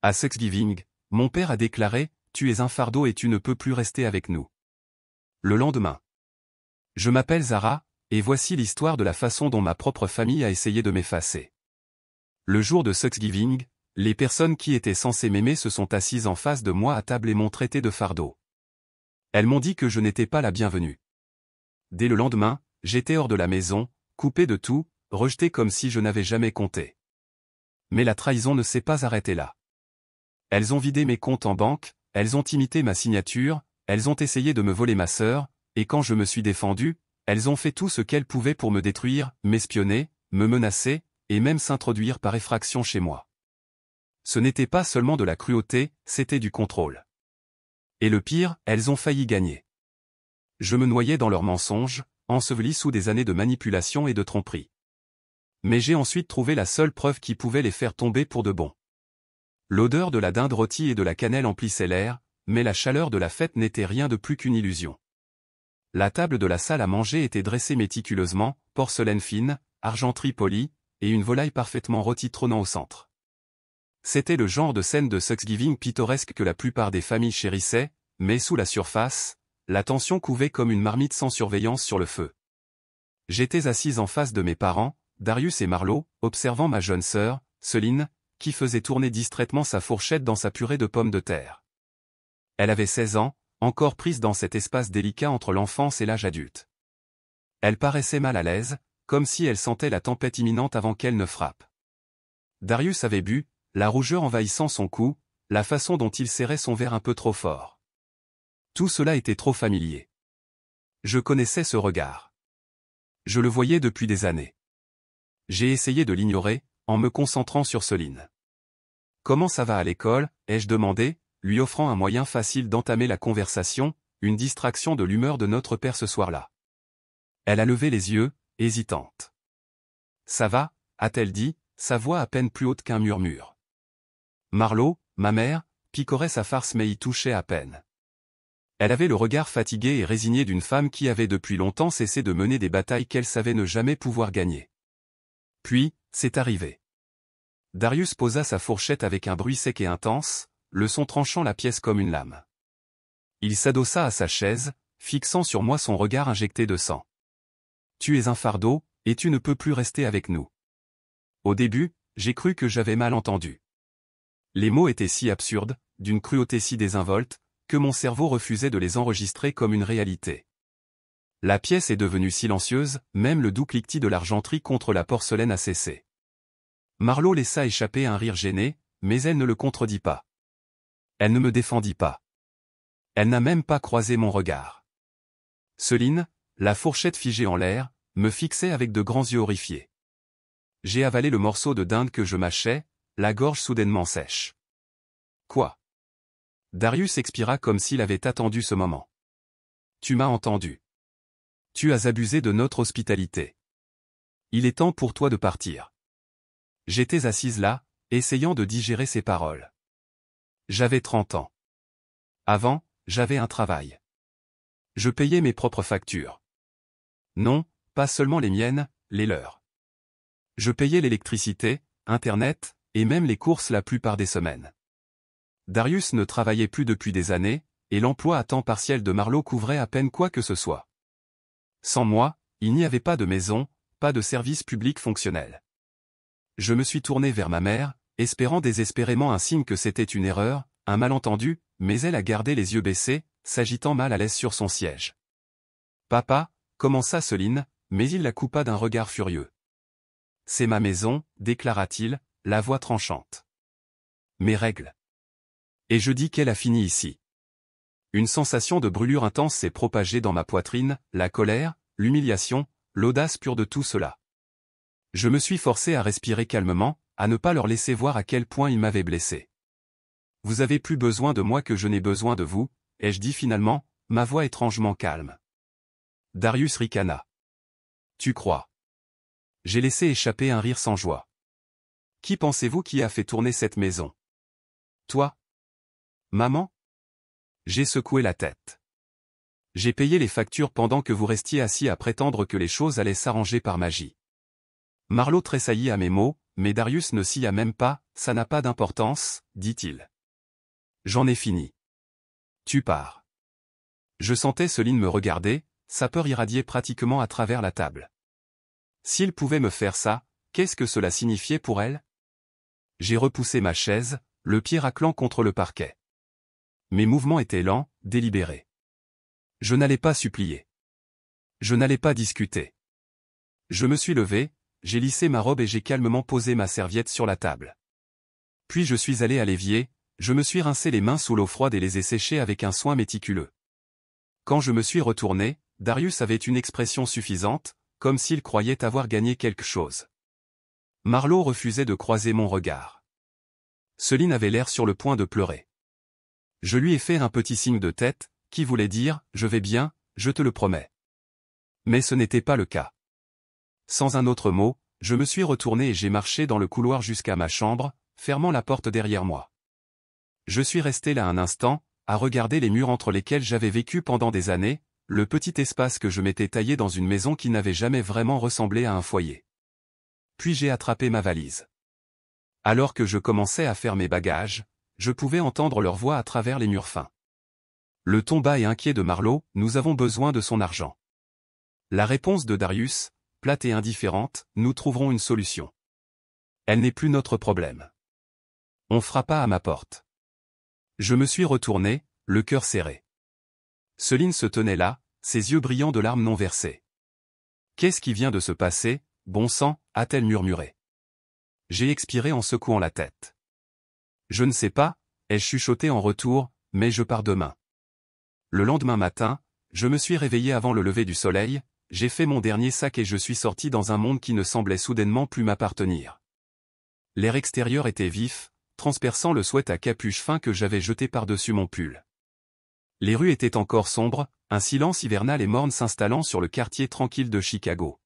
À Thanksgiving, mon père a déclaré, tu es un fardeau et tu ne peux plus rester avec nous. Le lendemain. Je m'appelle Zara, et voici l'histoire de la façon dont ma propre famille a essayé de m'effacer. Le jour de Thanksgiving, les personnes qui étaient censées m'aimer se sont assises en face de moi à table et m'ont traité de fardeau. Elles m'ont dit que je n'étais pas la bienvenue. Dès le lendemain, j'étais hors de la maison, coupé de tout, rejeté comme si je n'avais jamais compté. Mais la trahison ne s'est pas arrêtée là. Elles ont vidé mes comptes en banque, elles ont imité ma signature, elles ont essayé de me voler ma sœur, et quand je me suis défendu, elles ont fait tout ce qu'elles pouvaient pour me détruire, m'espionner, me menacer, et même s'introduire par effraction chez moi. Ce n'était pas seulement de la cruauté, c'était du contrôle. Et le pire, elles ont failli gagner. Je me noyais dans leurs mensonges, enseveli sous des années de manipulation et de tromperie. Mais j'ai ensuite trouvé la seule preuve qui pouvait les faire tomber pour de bon. L'odeur de la dinde rôtie et de la cannelle emplissait l'air, mais la chaleur de la fête n'était rien de plus qu'une illusion. La table de la salle à manger était dressée méticuleusement, porcelaine fine, argenterie polie, et une volaille parfaitement rôtie trônant au centre. C'était le genre de scène de Thanksgiving pittoresque que la plupart des familles chérissaient, mais sous la surface, la tension couvait comme une marmite sans surveillance sur le feu. J'étais assise en face de mes parents, Darius et Marlo, observant ma jeune sœur, Céline, qui faisait tourner distraitement sa fourchette dans sa purée de pommes de terre. Elle avait 16 ans, encore prise dans cet espace délicat entre l'enfance et l'âge adulte. Elle paraissait mal à l'aise, comme si elle sentait la tempête imminente avant qu'elle ne frappe. Darius avait bu, la rougeur envahissant son cou, la façon dont il serrait son verre un peu trop fort. Tout cela était trop familier. Je connaissais ce regard. Je le voyais depuis des années. J'ai essayé de l'ignorer, en me concentrant sur Céline. « Comment ça va à l'école ?» ai-je demandé, lui offrant un moyen facile d'entamer la conversation, une distraction de l'humeur de notre père ce soir-là. Elle a levé les yeux, hésitante. « Ça va ?» a-t-elle dit, sa voix à peine plus haute qu'un murmure. Marlo, ma mère, picorait sa farce mais y touchait à peine. Elle avait le regard fatigué et résigné d'une femme qui avait depuis longtemps cessé de mener des batailles qu'elle savait ne jamais pouvoir gagner. Puis, c'est arrivé. Darius posa sa fourchette avec un bruit sec et intense, le son tranchant la pièce comme une lame. Il s'adossa à sa chaise, fixant sur moi son regard injecté de sang. « Tu es un fardeau, et tu ne peux plus rester avec nous. » Au début, j'ai cru que j'avais mal entendu. Les mots étaient si absurdes, d'une cruauté si désinvolte, que mon cerveau refusait de les enregistrer comme une réalité. La pièce est devenue silencieuse, même le doux cliquetis de l'argenterie contre la porcelaine a cessé. Marlo laissa échapper un rire gêné, mais elle ne le contredit pas. Elle ne me défendit pas. Elle n'a même pas croisé mon regard. Céline, la fourchette figée en l'air, me fixait avec de grands yeux horrifiés. J'ai avalé le morceau de dinde que je mâchais, la gorge soudainement sèche. Quoi ? Darius expira comme s'il avait attendu ce moment. Tu m'as entendu. Tu as abusé de notre hospitalité. Il est temps pour toi de partir. J'étais assise là, essayant de digérer ces paroles. J'avais 30 ans. Avant, j'avais un travail. Je payais mes propres factures. Non, pas seulement les miennes, les leurs. Je payais l'électricité, Internet, et même les courses la plupart des semaines. Darius ne travaillait plus depuis des années, et l'emploi à temps partiel de Marlo couvrait à peine quoi que ce soit. Sans moi, il n'y avait pas de maison, pas de service public fonctionnel. Je me suis tourné vers ma mère, espérant désespérément un signe que c'était une erreur, un malentendu, mais elle a gardé les yeux baissés, s'agitant mal à l'aise sur son siège. « Papa » commença Céline, mais il la coupa d'un regard furieux. « C'est ma maison » déclara-t-il, la voix tranchante. « Mes règles. Et je dis qu'elle a fini ici. » Une sensation de brûlure intense s'est propagée dans ma poitrine, la colère, l'humiliation, l'audace pure de tout cela. Je me suis forcé à respirer calmement, à ne pas leur laisser voir à quel point ils m'avaient blessé. « Vous avez plus besoin de moi que je n'ai besoin de vous » ai-je dit finalement, ma voix étrangement calme. Darius ricana. « Tu crois ?» J'ai laissé échapper un rire sans joie. « Qui pensez-vous qui a fait tourner cette maison ? Toi ? Maman ? » J'ai secoué la tête. J'ai payé les factures pendant que vous restiez assis à prétendre que les choses allaient s'arranger par magie. Marlo tressaillit à mes mots, mais Darius ne s'y a même pas, ça n'a pas d'importance, dit-il. J'en ai fini. Tu pars. Je sentais Céline me regarder, sa peur irradiait pratiquement à travers la table. S'il pouvait me faire ça, qu'est-ce que cela signifiait pour elle? J'ai repoussé ma chaise, le pied raclant contre le parquet. Mes mouvements étaient lents, délibérés. Je n'allais pas supplier. Je n'allais pas discuter. Je me suis levé, j'ai lissé ma robe et j'ai calmement posé ma serviette sur la table. Puis je suis allé à l'évier, je me suis rincé les mains sous l'eau froide et les ai séchées avec un soin méticuleux. Quand je me suis retourné, Darius avait une expression suffisante, comme s'il croyait avoir gagné quelque chose. Marlo refusait de croiser mon regard. Céline avait l'air sur le point de pleurer. Je lui ai fait un petit signe de tête, qui voulait dire « Je vais bien, je te le promets ». Mais ce n'était pas le cas. Sans un autre mot, je me suis retourné et j'ai marché dans le couloir jusqu'à ma chambre, fermant la porte derrière moi. Je suis resté là un instant, à regarder les murs entre lesquels j'avais vécu pendant des années, le petit espace que je m'étais taillé dans une maison qui n'avait jamais vraiment ressemblé à un foyer. Puis j'ai attrapé ma valise. Alors que je commençais à faire mes bagages, je pouvais entendre leur voix à travers les murs fins. Le ton bas et inquiet de Marlo, nous avons besoin de son argent. La réponse de Darius, plate et indifférente, nous trouverons une solution. Elle n'est plus notre problème. On frappa à ma porte. Je me suis retourné, le cœur serré. Céline se tenait là, ses yeux brillants de larmes non versées. Qu'est-ce qui vient de se passer, bon sang, a-t-elle murmuré. J'ai expiré en secouant la tête. Je ne sais pas, ai-je chuchoté en retour, mais je pars demain. Le lendemain matin, je me suis réveillé avant le lever du soleil, j'ai fait mon dernier sac et je suis sorti dans un monde qui ne semblait soudainement plus m'appartenir. L'air extérieur était vif, transperçant le sweat à capuche fin que j'avais jeté par-dessus mon pull. Les rues étaient encore sombres, un silence hivernal et morne s'installant sur le quartier tranquille de Chicago.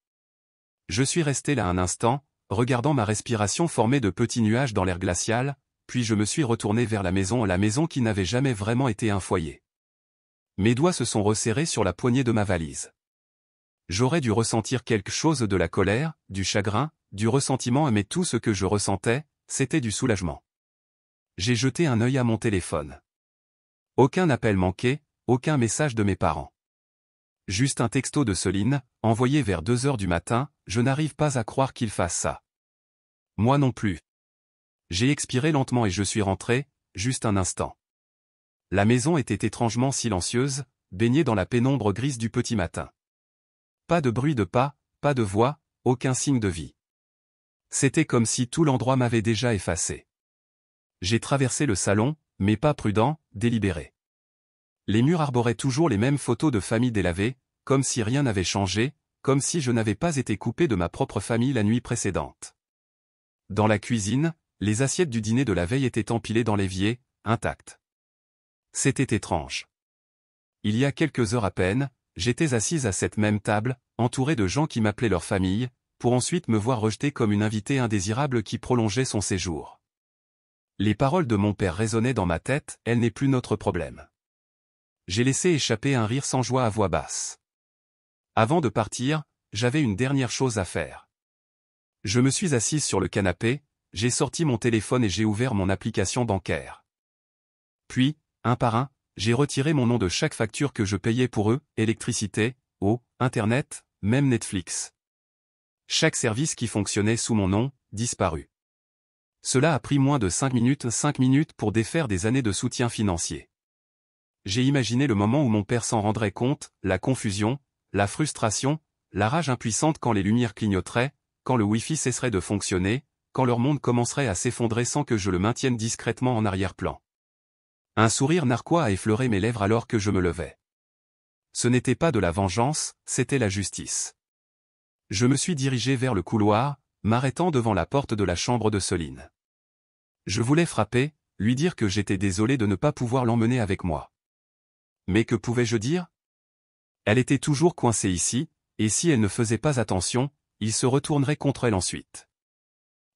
Je suis resté là un instant, regardant ma respiration formée de petits nuages dans l'air glacial, puis je me suis retourné vers la maison qui n'avait jamais vraiment été un foyer. Mes doigts se sont resserrés sur la poignée de ma valise. J'aurais dû ressentir quelque chose de la colère, du chagrin, du ressentiment, mais tout ce que je ressentais, c'était du soulagement. J'ai jeté un œil à mon téléphone. Aucun appel manqué, aucun message de mes parents. Juste un texto de Céline, envoyé vers 2 heures du matin, je n'arrive pas à croire qu'il fasse ça. Moi non plus. J'ai expiré lentement et je suis rentré, juste un instant. La maison était étrangement silencieuse, baignée dans la pénombre grise du petit matin. Pas de bruit de pas, pas de voix, aucun signe de vie. C'était comme si tout l'endroit m'avait déjà effacé. J'ai traversé le salon, mais pas prudent, délibéré. Les murs arboraient toujours les mêmes photos de famille délavées, comme si rien n'avait changé, comme si je n'avais pas été coupé de ma propre famille la nuit précédente. Dans la cuisine, les assiettes du dîner de la veille étaient empilées dans l'évier, intactes. C'était étrange. Il y a quelques heures à peine, j'étais assise à cette même table, entourée de gens qui m'appelaient leur famille, pour ensuite me voir rejetée comme une invitée indésirable qui prolongeait son séjour. Les paroles de mon père résonnaient dans ma tête, elle n'est plus notre problème. J'ai laissé échapper un rire sans joie à voix basse. Avant de partir, j'avais une dernière chose à faire. Je me suis assise sur le canapé, j'ai sorti mon téléphone et j'ai ouvert mon application bancaire. Puis, un par un, j'ai retiré mon nom de chaque facture que je payais pour eux, électricité, eau, internet, même Netflix. Chaque service qui fonctionnait sous mon nom, disparut. Cela a pris moins de 5 minutes pour défaire des années de soutien financier. J'ai imaginé le moment où mon père s'en rendrait compte, la confusion, la frustration, la rage impuissante quand les lumières clignoteraient, quand le Wi-Fi cesserait de fonctionner, quand leur monde commencerait à s'effondrer sans que je le maintienne discrètement en arrière-plan. Un sourire narquois a effleuré mes lèvres alors que je me levais. Ce n'était pas de la vengeance, c'était la justice. Je me suis dirigé vers le couloir, m'arrêtant devant la porte de la chambre de Céline. Je voulais frapper, lui dire que j'étais désolé de ne pas pouvoir l'emmener avec moi. Mais que pouvais-je dire? Elle était toujours coincée ici, et si elle ne faisait pas attention, il se retournerait contre elle ensuite.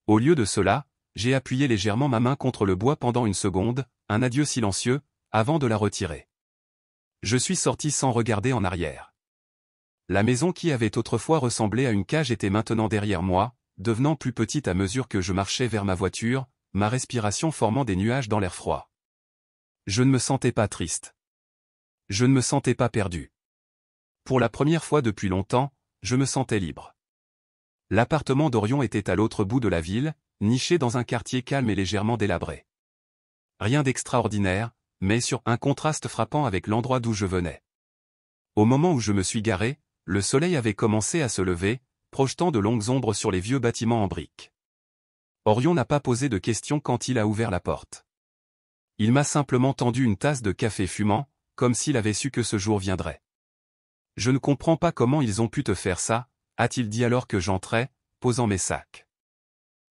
Au lieu de cela, j'ai appuyé légèrement ma main contre le bois pendant une seconde, un adieu silencieux, avant de la retirer. Je suis sorti sans regarder en arrière. La maison qui avait autrefois ressemblé à une cage était maintenant derrière moi, devenant plus petite à mesure que je marchais vers ma voiture, ma respiration formant des nuages dans l'air froid. Je ne me sentais pas triste. Je ne me sentais pas perdu. Pour la première fois depuis longtemps, je me sentais libre. L'appartement d'Orion était à l'autre bout de la ville, niché dans un quartier calme et légèrement délabré. Rien d'extraordinaire, mais sur un contraste frappant avec l'endroit d'où je venais. Au moment où je me suis garé, le soleil avait commencé à se lever, projetant de longues ombres sur les vieux bâtiments en briques. Orion n'a pas posé de questions quand il a ouvert la porte. Il m'a simplement tendu une tasse de café fumant, comme s'il avait su que ce jour viendrait. « Je ne comprends pas comment ils ont pu te faire ça », a-t-il dit alors que j'entrais, posant mes sacs.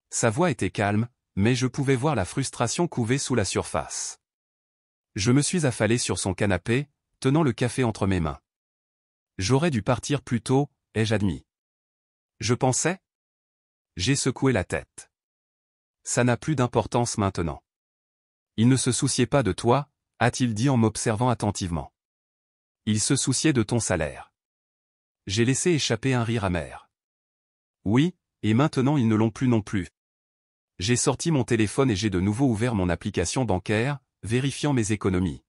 Sa voix était calme, mais je pouvais voir la frustration couver sous la surface. Je me suis affalé sur son canapé, tenant le café entre mes mains. J'aurais dû partir plus tôt, ai-je admis. Je pensais ? J'ai secoué la tête. Ça n'a plus d'importance maintenant. Il ne se souciait pas de toi, a-t-il dit en m'observant attentivement. Il se souciait de ton salaire. J'ai laissé échapper un rire amer. Oui, et maintenant ils ne l'ont plus non plus. J'ai sorti mon téléphone et j'ai de nouveau ouvert mon application bancaire, vérifiant mes économies.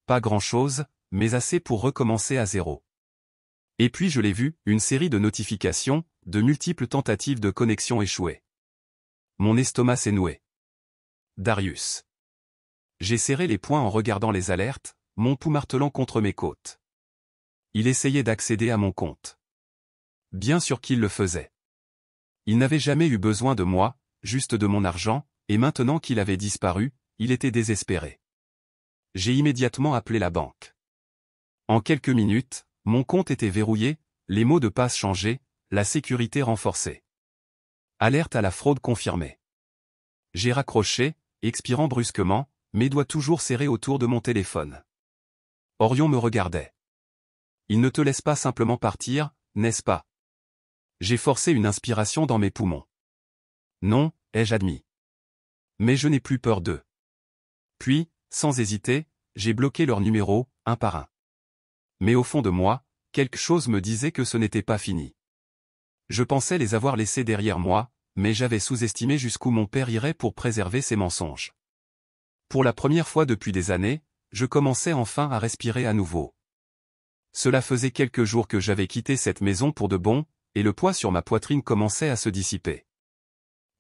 Pas grand-chose, mais assez pour recommencer à zéro. Et puis je l'ai vu, une série de notifications, de multiples tentatives de connexion échouées. Mon estomac s'est noué. Darius. J'ai serré les poings en regardant les alertes, mon pouls martelant contre mes côtes. Il essayait d'accéder à mon compte. Bien sûr qu'il le faisait. Il n'avait jamais eu besoin de moi, juste de mon argent, et maintenant qu'il avait disparu, il était désespéré. J'ai immédiatement appelé la banque. En quelques minutes, mon compte était verrouillé, les mots de passe changés, la sécurité renforcée. Alerte à la fraude confirmée. J'ai raccroché, expirant brusquement, mes doigts toujours serrés autour de mon téléphone. Orion me regardait. Il ne te laisse pas simplement partir, n'est-ce pas? J'ai forcé une inspiration dans mes poumons. Non, ai-je admis. Mais je n'ai plus peur d'eux. Puis, sans hésiter, j'ai bloqué leurs numéros, un par un. Mais au fond de moi, quelque chose me disait que ce n'était pas fini. Je pensais les avoir laissés derrière moi, mais j'avais sous-estimé jusqu'où mon père irait pour préserver ses mensonges. Pour la première fois depuis des années, je commençais enfin à respirer à nouveau. Cela faisait quelques jours que j'avais quitté cette maison pour de bon, et le poids sur ma poitrine commençait à se dissiper.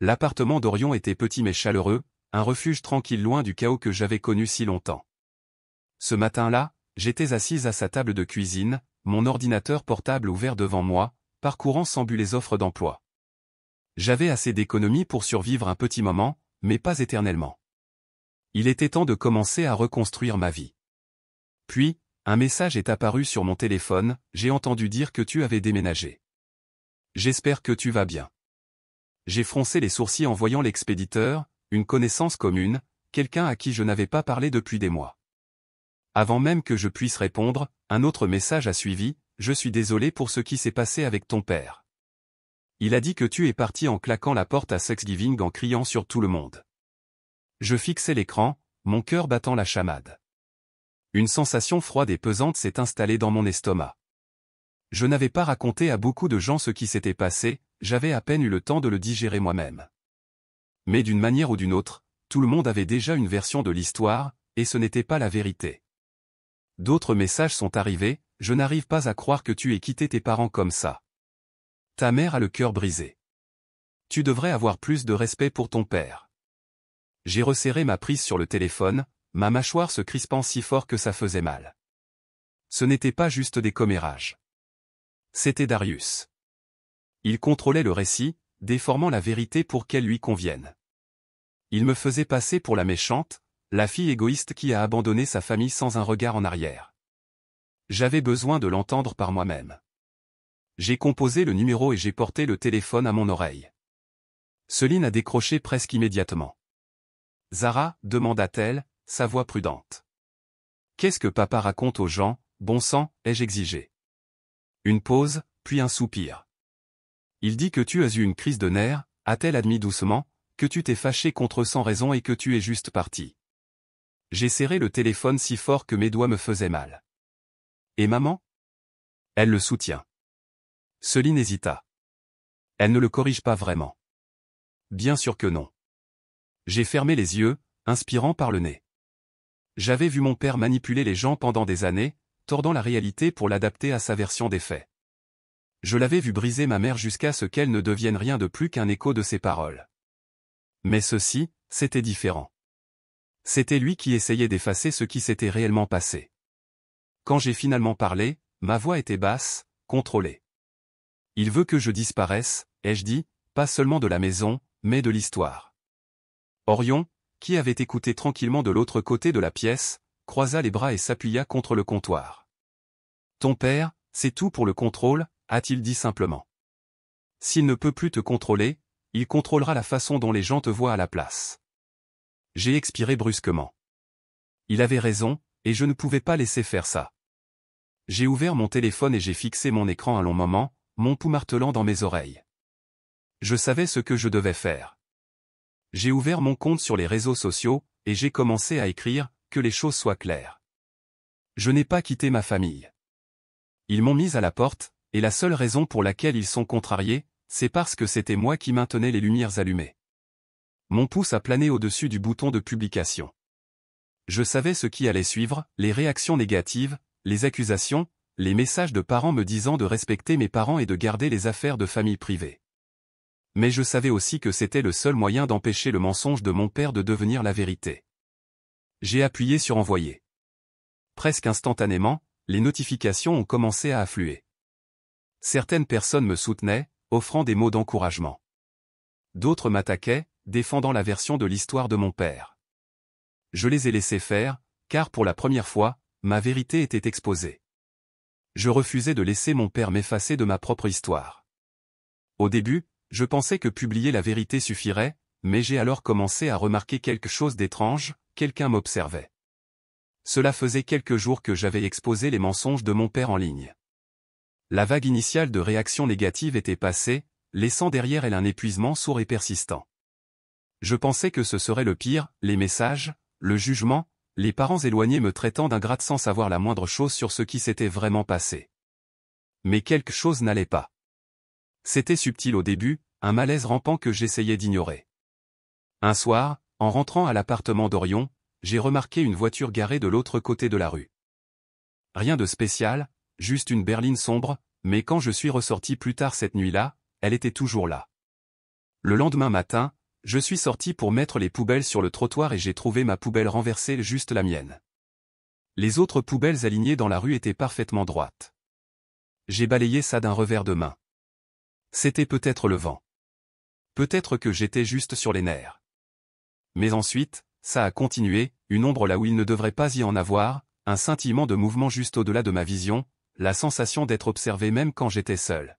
L'appartement d'Orion était petit mais chaleureux, un refuge tranquille loin du chaos que j'avais connu si longtemps. Ce matin-là, j'étais assise à sa table de cuisine, mon ordinateur portable ouvert devant moi, parcourant sans but les offres d'emploi. J'avais assez d'économies pour survivre un petit moment, mais pas éternellement. Il était temps de commencer à reconstruire ma vie. Puis, un message est apparu sur mon téléphone, j'ai entendu dire que tu avais déménagé. J'espère que tu vas bien. J'ai froncé les sourcils en voyant l'expéditeur, une connaissance commune, quelqu'un à qui je n'avais pas parlé depuis des mois. Avant même que je puisse répondre, un autre message a suivi, je suis désolé pour ce qui s'est passé avec ton père. Il a dit que tu es parti en claquant la porte à Thanksgiving en criant sur tout le monde. Je fixais l'écran, mon cœur battant la chamade. Une sensation froide et pesante s'est installée dans mon estomac. Je n'avais pas raconté à beaucoup de gens ce qui s'était passé, j'avais à peine eu le temps de le digérer moi-même. Mais d'une manière ou d'une autre, tout le monde avait déjà une version de l'histoire, et ce n'était pas la vérité. D'autres messages sont arrivés, je n'arrive pas à croire que tu aies quitté tes parents comme ça. Ta mère a le cœur brisé. Tu devrais avoir plus de respect pour ton père. J'ai resserré ma prise sur le téléphone, ma mâchoire se crispant si fort que ça faisait mal. Ce n'était pas juste des commérages. C'était Darius. Il contrôlait le récit, déformant la vérité pour qu'elle lui convienne. Il me faisait passer pour la méchante, la fille égoïste qui a abandonné sa famille sans un regard en arrière. J'avais besoin de l'entendre par moi-même. J'ai composé le numéro et j'ai porté le téléphone à mon oreille. Céline a décroché presque immédiatement. « Zara » demanda-t-elle, sa voix prudente. « Qu'est-ce que papa raconte aux gens, bon sang, ai-je exigé. Une pause, puis un soupir. Il dit que tu as eu une crise de nerfs, a-t-elle admis doucement, que tu t'es fâché contre eux sans raison et que tu es juste parti. J'ai serré le téléphone si fort que mes doigts me faisaient mal. Et maman ? Elle le soutient. Céline hésita. Elle ne le corrige pas vraiment. Bien sûr que non. J'ai fermé les yeux, inspirant par le nez. J'avais vu mon père manipuler les gens pendant des années, tordant la réalité pour l'adapter à sa version des faits. Je l'avais vu briser ma mère jusqu'à ce qu'elle ne devienne rien de plus qu'un écho de ses paroles. Mais ceci, c'était différent. C'était lui qui essayait d'effacer ce qui s'était réellement passé. Quand j'ai finalement parlé, ma voix était basse, contrôlée. Il veut que je disparaisse, ai-je dit, pas seulement de la maison, mais de l'histoire. Orion, qui avait écouté tranquillement de l'autre côté de la pièce, croisa les bras et s'appuya contre le comptoir. Ton père, c'est tout pour le contrôle, a-t-il dit simplement. S'il ne peut plus te contrôler, il contrôlera la façon dont les gens te voient à la place. J'ai expiré brusquement. Il avait raison, et je ne pouvais pas laisser faire ça. J'ai ouvert mon téléphone et j'ai fixé mon écran un long moment, mon pouls martelant dans mes oreilles. Je savais ce que je devais faire. J'ai ouvert mon compte sur les réseaux sociaux, et j'ai commencé à écrire, que les choses soient claires. Je n'ai pas quitté ma famille. Ils m'ont mise à la porte, et la seule raison pour laquelle ils sont contrariés, c'est parce que c'était moi qui maintenais les lumières allumées. Mon pouce a plané au-dessus du bouton de publication. Je savais ce qui allait suivre, les réactions négatives, les accusations, les messages de parents me disant de respecter mes parents et de garder les affaires de famille privées. Mais je savais aussi que c'était le seul moyen d'empêcher le mensonge de mon père de devenir la vérité. J'ai appuyé sur envoyer. Presque instantanément, les notifications ont commencé à affluer. Certaines personnes me soutenaient, offrant des mots d'encouragement. D'autres m'attaquaient, défendant la version de l'histoire de mon père. Je les ai laissés faire, car pour la première fois, ma vérité était exposée. Je refusais de laisser mon père m'effacer de ma propre histoire. Au début, je pensais que publier la vérité suffirait, mais j'ai alors commencé à remarquer quelque chose d'étrange, quelqu'un m'observait. Cela faisait quelques jours que j'avais exposé les mensonges de mon père en ligne. La vague initiale de réactions négatives était passée, laissant derrière elle un épuisement sourd et persistant. Je pensais que ce serait le pire, les messages, le jugement, les parents éloignés me traitant d'ingrate sans savoir la moindre chose sur ce qui s'était vraiment passé. Mais quelque chose n'allait pas. C'était subtil au début, un malaise rampant que j'essayais d'ignorer. Un soir, en rentrant à l'appartement d'Orion, j'ai remarqué une voiture garée de l'autre côté de la rue. Rien de spécial, juste une berline sombre, mais quand je suis ressorti plus tard cette nuit-là, elle était toujours là. Le lendemain matin, je suis sorti pour mettre les poubelles sur le trottoir et j'ai trouvé ma poubelle renversée, juste la mienne. Les autres poubelles alignées dans la rue étaient parfaitement droites. J'ai balayé ça d'un revers de main. C'était peut-être le vent. Peut-être que j'étais juste sur les nerfs. Mais ensuite, ça a continué, une ombre là où il ne devrait pas y en avoir, un scintillement de mouvement juste au-delà de ma vision, la sensation d'être observé même quand j'étais seul.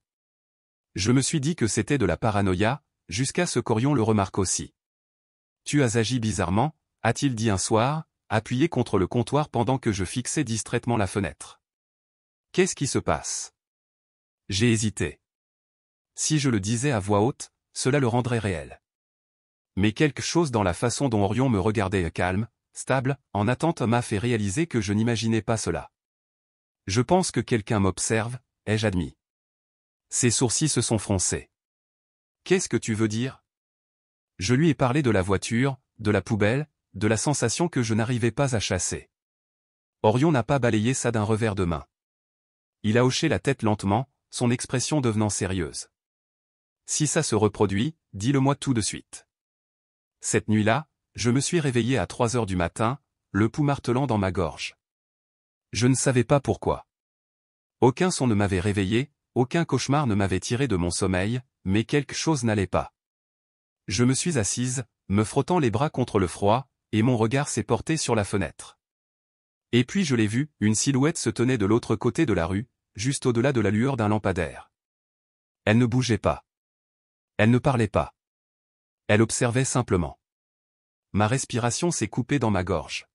Je me suis dit que c'était de la paranoïa, jusqu'à ce qu'Orion le remarque aussi. Tu as agi bizarrement, a-t-il dit un soir, appuyé contre le comptoir pendant que je fixais distraitement la fenêtre. Qu'est-ce qui se passe? J'ai hésité. Si je le disais à voix haute, cela le rendrait réel. Mais quelque chose dans la façon dont Orion me regardait calme, stable, en attente m'a fait réaliser que je n'imaginais pas cela. Je pense que quelqu'un m'observe, ai-je admis. Ses sourcils se sont froncés. Qu'est-ce que tu veux dire? Je lui ai parlé de la voiture, de la poubelle, de la sensation que je n'arrivais pas à chasser. Orion n'a pas balayé ça d'un revers de main. Il a hoché la tête lentement, son expression devenant sérieuse. Si ça se reproduit, dis-le-moi tout de suite. Cette nuit-là, je me suis réveillé à 3 heures du matin, le pouls martelant dans ma gorge. Je ne savais pas pourquoi. Aucun son ne m'avait réveillé, aucun cauchemar ne m'avait tiré de mon sommeil, mais quelque chose n'allait pas. Je me suis assise, me frottant les bras contre le froid, et mon regard s'est porté sur la fenêtre. Et puis je l'ai vu, une silhouette se tenait de l'autre côté de la rue, juste au-delà de la lueur d'un lampadaire. Elle ne bougeait pas. Elle ne parlait pas. Elle observait simplement. Ma respiration s'est coupée dans ma gorge.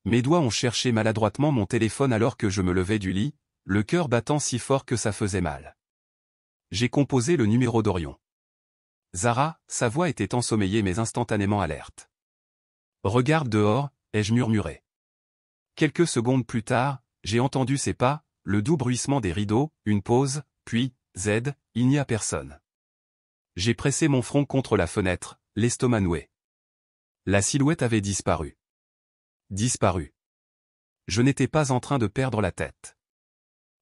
Mes doigts ont cherché maladroitement mon téléphone alors que je me levais du lit, le cœur battant si fort que ça faisait mal. J'ai composé le numéro d'Orion. Zara, sa voix était ensommeillée mais instantanément alerte. Regarde dehors, ai-je murmuré. Quelques secondes plus tard, j'ai entendu ses pas, le doux bruissement des rideaux, une pause, puis, Z, il n'y a personne. J'ai pressé mon front contre la fenêtre, l'estomac noué. La silhouette avait disparu. Disparu. Je n'étais pas en train de perdre la tête.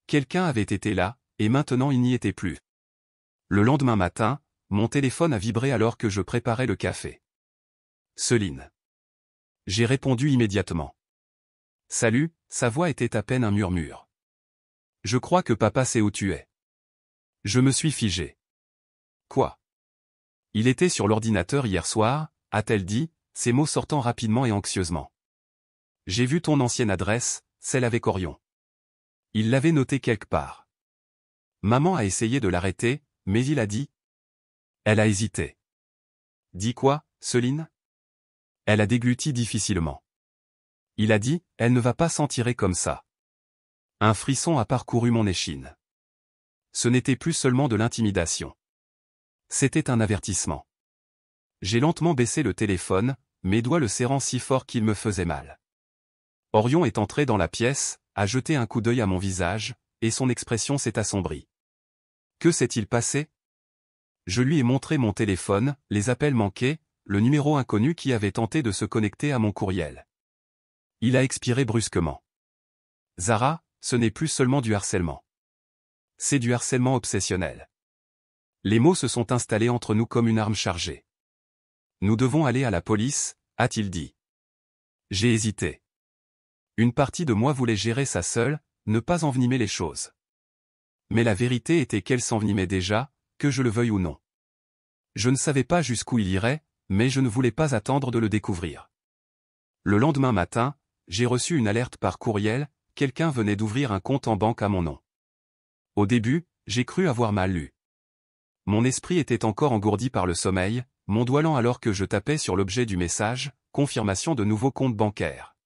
Quelqu'un avait été là, et maintenant il n'y était plus. Le lendemain matin, mon téléphone a vibré alors que je préparais le café. Céline. J'ai répondu immédiatement. Salut, sa voix était à peine un murmure. Je crois que papa sait où tu es. Je me suis figé. Quoi? Il était sur l'ordinateur hier soir, a-t-elle dit, ses mots sortant rapidement et anxieusement. J'ai vu ton ancienne adresse, celle avec Orion. Il l'avait notée quelque part. Maman a essayé de l'arrêter, mais il a dit. Elle a hésité. Dis quoi, Céline? Elle a dégluti difficilement. Il a dit, elle ne va pas s'en tirer comme ça. Un frisson a parcouru mon échine. Ce n'était plus seulement de l'intimidation. C'était un avertissement. J'ai lentement baissé le téléphone, mes doigts le serrant si fort qu'il me faisait mal. Orion est entré dans la pièce, a jeté un coup d'œil à mon visage, et son expression s'est assombrie. Que s'est-il passé? Je lui ai montré mon téléphone, les appels manqués, le numéro inconnu qui avait tenté de se connecter à mon courriel. Il a expiré brusquement. Zara, ce n'est plus seulement du harcèlement. C'est du harcèlement obsessionnel. Les mots se sont installés entre nous comme une arme chargée. Nous devons aller à la police, a-t-il dit. J'ai hésité. Une partie de moi voulait gérer ça seule, ne pas envenimer les choses. Mais la vérité était qu'elle s'envenimait déjà, que je le veuille ou non. Je ne savais pas jusqu'où il irait, mais je ne voulais pas attendre de le découvrir. Le lendemain matin, j'ai reçu une alerte par courriel, quelqu'un venait d'ouvrir un compte en banque à mon nom. Au début, j'ai cru avoir mal lu. Mon esprit était encore engourdi par le sommeil, mon doigt lent alors que je tapais sur l'objet du message, confirmation de nouveau compte bancaire.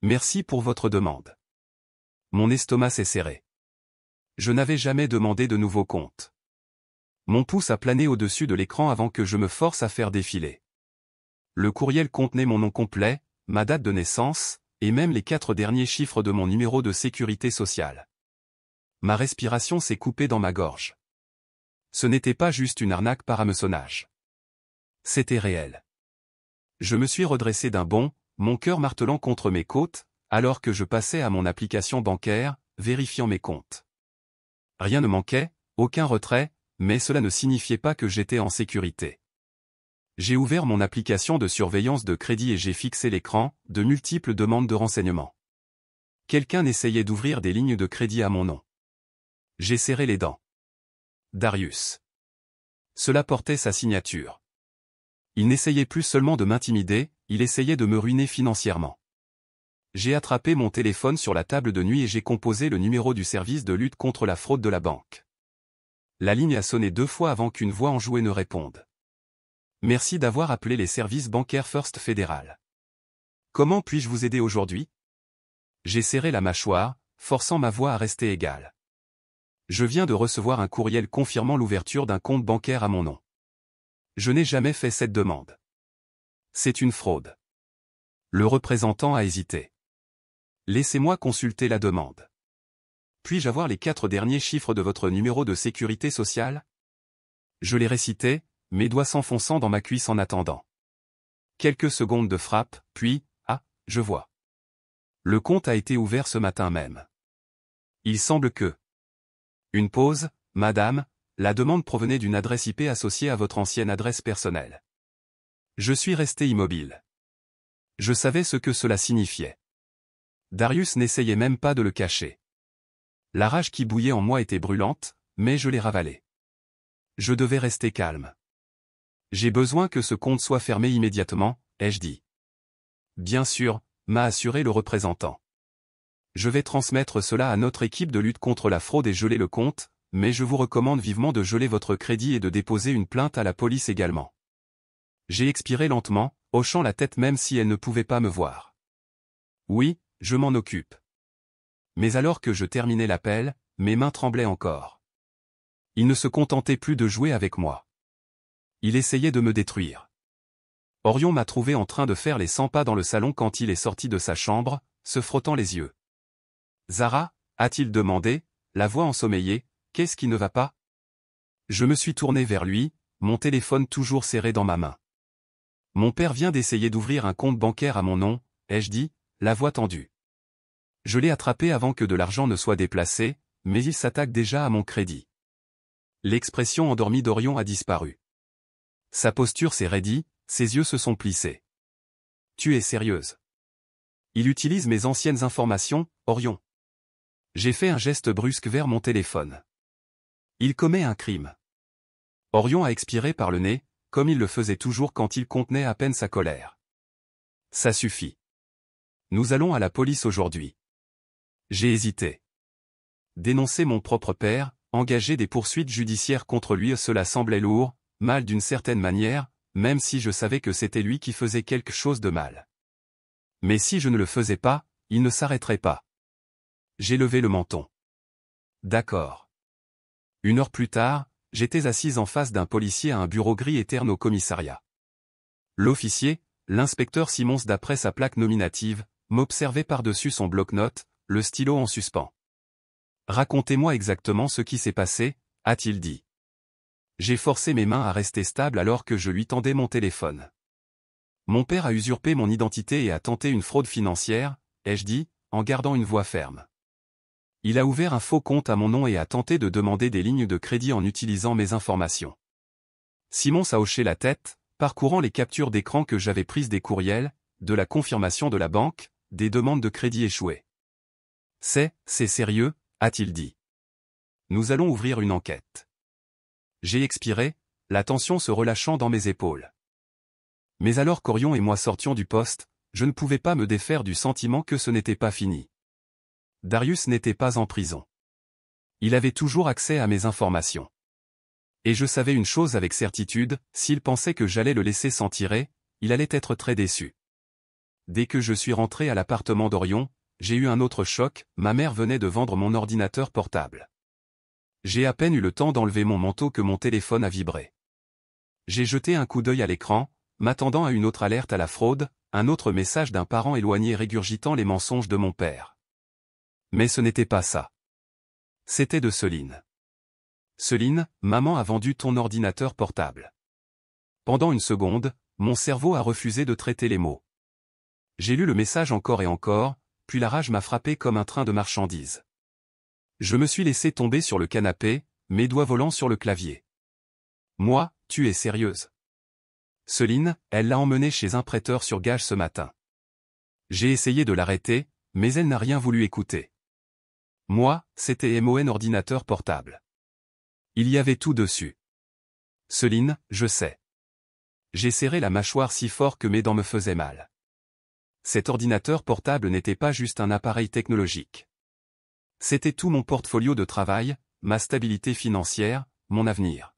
Merci pour votre demande. Mon estomac s'est serré. Je n'avais jamais demandé de nouveau compte. Mon pouce a plané au-dessus de l'écran avant que je me force à faire défiler. Le courriel contenait mon nom complet, ma date de naissance, et même les 4 derniers chiffres de mon numéro de sécurité sociale. Ma respiration s'est coupée dans ma gorge. Ce n'était pas juste une arnaque par hameçonnage. C'était réel. Je me suis redressé d'un bond, mon cœur martelant contre mes côtes, alors que je passais à mon application bancaire, vérifiant mes comptes. Rien ne manquait, aucun retrait, mais cela ne signifiait pas que j'étais en sécurité. J'ai ouvert mon application de surveillance de crédit et j'ai fixé l'écran, de multiples demandes de renseignements. Quelqu'un essayait d'ouvrir des lignes de crédit à mon nom. J'ai serré les dents. Darius. Cela portait sa signature. Il n'essayait plus seulement de m'intimider, il essayait de me ruiner financièrement. J'ai attrapé mon téléphone sur la table de nuit et j'ai composé le numéro du service de lutte contre la fraude de la banque. La ligne a sonné 2 fois avant qu'une voix enjouée ne réponde. Merci d'avoir appelé les services bancaires First Fédéral. Comment puis-je vous aider aujourd'hui? J'ai serré la mâchoire, forçant ma voix à rester égale. Je viens de recevoir un courriel confirmant l'ouverture d'un compte bancaire à mon nom. Je n'ai jamais fait cette demande. C'est une fraude. Le représentant a hésité. Laissez-moi consulter la demande. Puis-je avoir les 4 derniers chiffres de votre numéro de sécurité sociale? Je les récitais, mes doigts s'enfonçant dans ma cuisse en attendant. Quelques secondes de frappe, puis, je vois. Le compte a été ouvert ce matin même. Il semble que... Une pause, madame, la demande provenait d'une adresse IP associée à votre ancienne adresse personnelle. Je suis resté immobile. Je savais ce que cela signifiait. Darius n'essayait même pas de le cacher. La rage qui bouillait en moi était brûlante, mais je l'ai ravalée. Je devais rester calme. J'ai besoin que ce compte soit fermé immédiatement, ai-je dit. Bien sûr, m'a assuré le représentant. Je vais transmettre cela à notre équipe de lutte contre la fraude et geler le compte, mais je vous recommande vivement de geler votre crédit et de déposer une plainte à la police également. J'ai expiré lentement, hochant la tête même si elle ne pouvait pas me voir. Oui, je m'en occupe. Mais alors que je terminais l'appel, mes mains tremblaient encore. Il ne se contentait plus de jouer avec moi. Il essayait de me détruire. Orion m'a trouvé en train de faire les 100 pas dans le salon quand il est sorti de sa chambre, se frottant les yeux. Zara, a-t-il demandé, la voix ensommeillée, qu'est-ce qui ne va pas? Je me suis tourné vers lui, mon téléphone toujours serré dans ma main. Mon père vient d'essayer d'ouvrir un compte bancaire à mon nom, ai-je dit, la voix tendue. Je l'ai attrapé avant que de l'argent ne soit déplacé, mais il s'attaque déjà à mon crédit. L'expression endormie d'Orion a disparu. Sa posture s'est raidie, ses yeux se sont plissés. Tu es sérieuse? Il utilise mes anciennes informations, Orion. J'ai fait un geste brusque vers mon téléphone. Il commet un crime. Orion a expiré par le nez, comme il le faisait toujours quand il contenait à peine sa colère. Ça suffit. Nous allons à la police aujourd'hui. J'ai hésité. Dénoncer mon propre père, engager des poursuites judiciaires contre lui, cela semblait lourd, mal d'une certaine manière, même si je savais que c'était lui qui faisait quelque chose de mal. Mais si je ne le faisais pas, il ne s'arrêterait pas. J'ai levé le menton. D'accord. 1 heure plus tard, j'étais assise en face d'un policier à un bureau gris et terne au commissariat. L'officier, l'inspecteur Simons d'après sa plaque nominative, m'observait par-dessus son bloc-notes, le stylo en suspens. Racontez-moi exactement ce qui s'est passé, a-t-il dit. J'ai forcé mes mains à rester stables alors que je lui tendais mon téléphone. Mon père a usurpé mon identité et a tenté une fraude financière, ai-je dit, en gardant une voix ferme. Il a ouvert un faux compte à mon nom et a tenté de demander des lignes de crédit en utilisant mes informations. Simons a hoché la tête, parcourant les captures d'écran que j'avais prises des courriels, de la confirmation de la banque, des demandes de crédit échouées. C'est sérieux, a-t-il dit. Nous allons ouvrir une enquête. J'ai expiré, la tension se relâchant dans mes épaules. Mais alors qu'Orion et moi sortions du poste, je ne pouvais pas me défaire du sentiment que ce n'était pas fini. Darius n'était pas en prison. Il avait toujours accès à mes informations. Et je savais une chose avec certitude, s'il pensait que j'allais le laisser s'en tirer, il allait être très déçu. Dès que je suis rentré à l'appartement d'Orion, j'ai eu un autre choc, ma mère venait de vendre mon ordinateur portable. J'ai à peine eu le temps d'enlever mon manteau que mon téléphone a vibré. J'ai jeté un coup d'œil à l'écran, m'attendant à une autre alerte à la fraude, un autre message d'un parent éloigné régurgitant les mensonges de mon père. Mais ce n'était pas ça. C'était de Céline. Céline, maman a vendu ton ordinateur portable. Pendant une seconde, mon cerveau a refusé de traiter les mots. J'ai lu le message encore et encore, puis la rage m'a frappé comme un train de marchandises. Je me suis laissé tomber sur le canapé, mes doigts volant sur le clavier. Moi, tu es sérieuse? Céline, elle l'a emmenée chez un prêteur sur gage ce matin. J'ai essayé de l'arrêter, mais elle n'a rien voulu écouter. Moi, c'était mon ordinateur portable. Il y avait tout dessus. Céline, je sais. J'ai serré la mâchoire si fort que mes dents me faisaient mal. Cet ordinateur portable n'était pas juste un appareil technologique. C'était tout mon portfolio de travail, ma stabilité financière, mon avenir.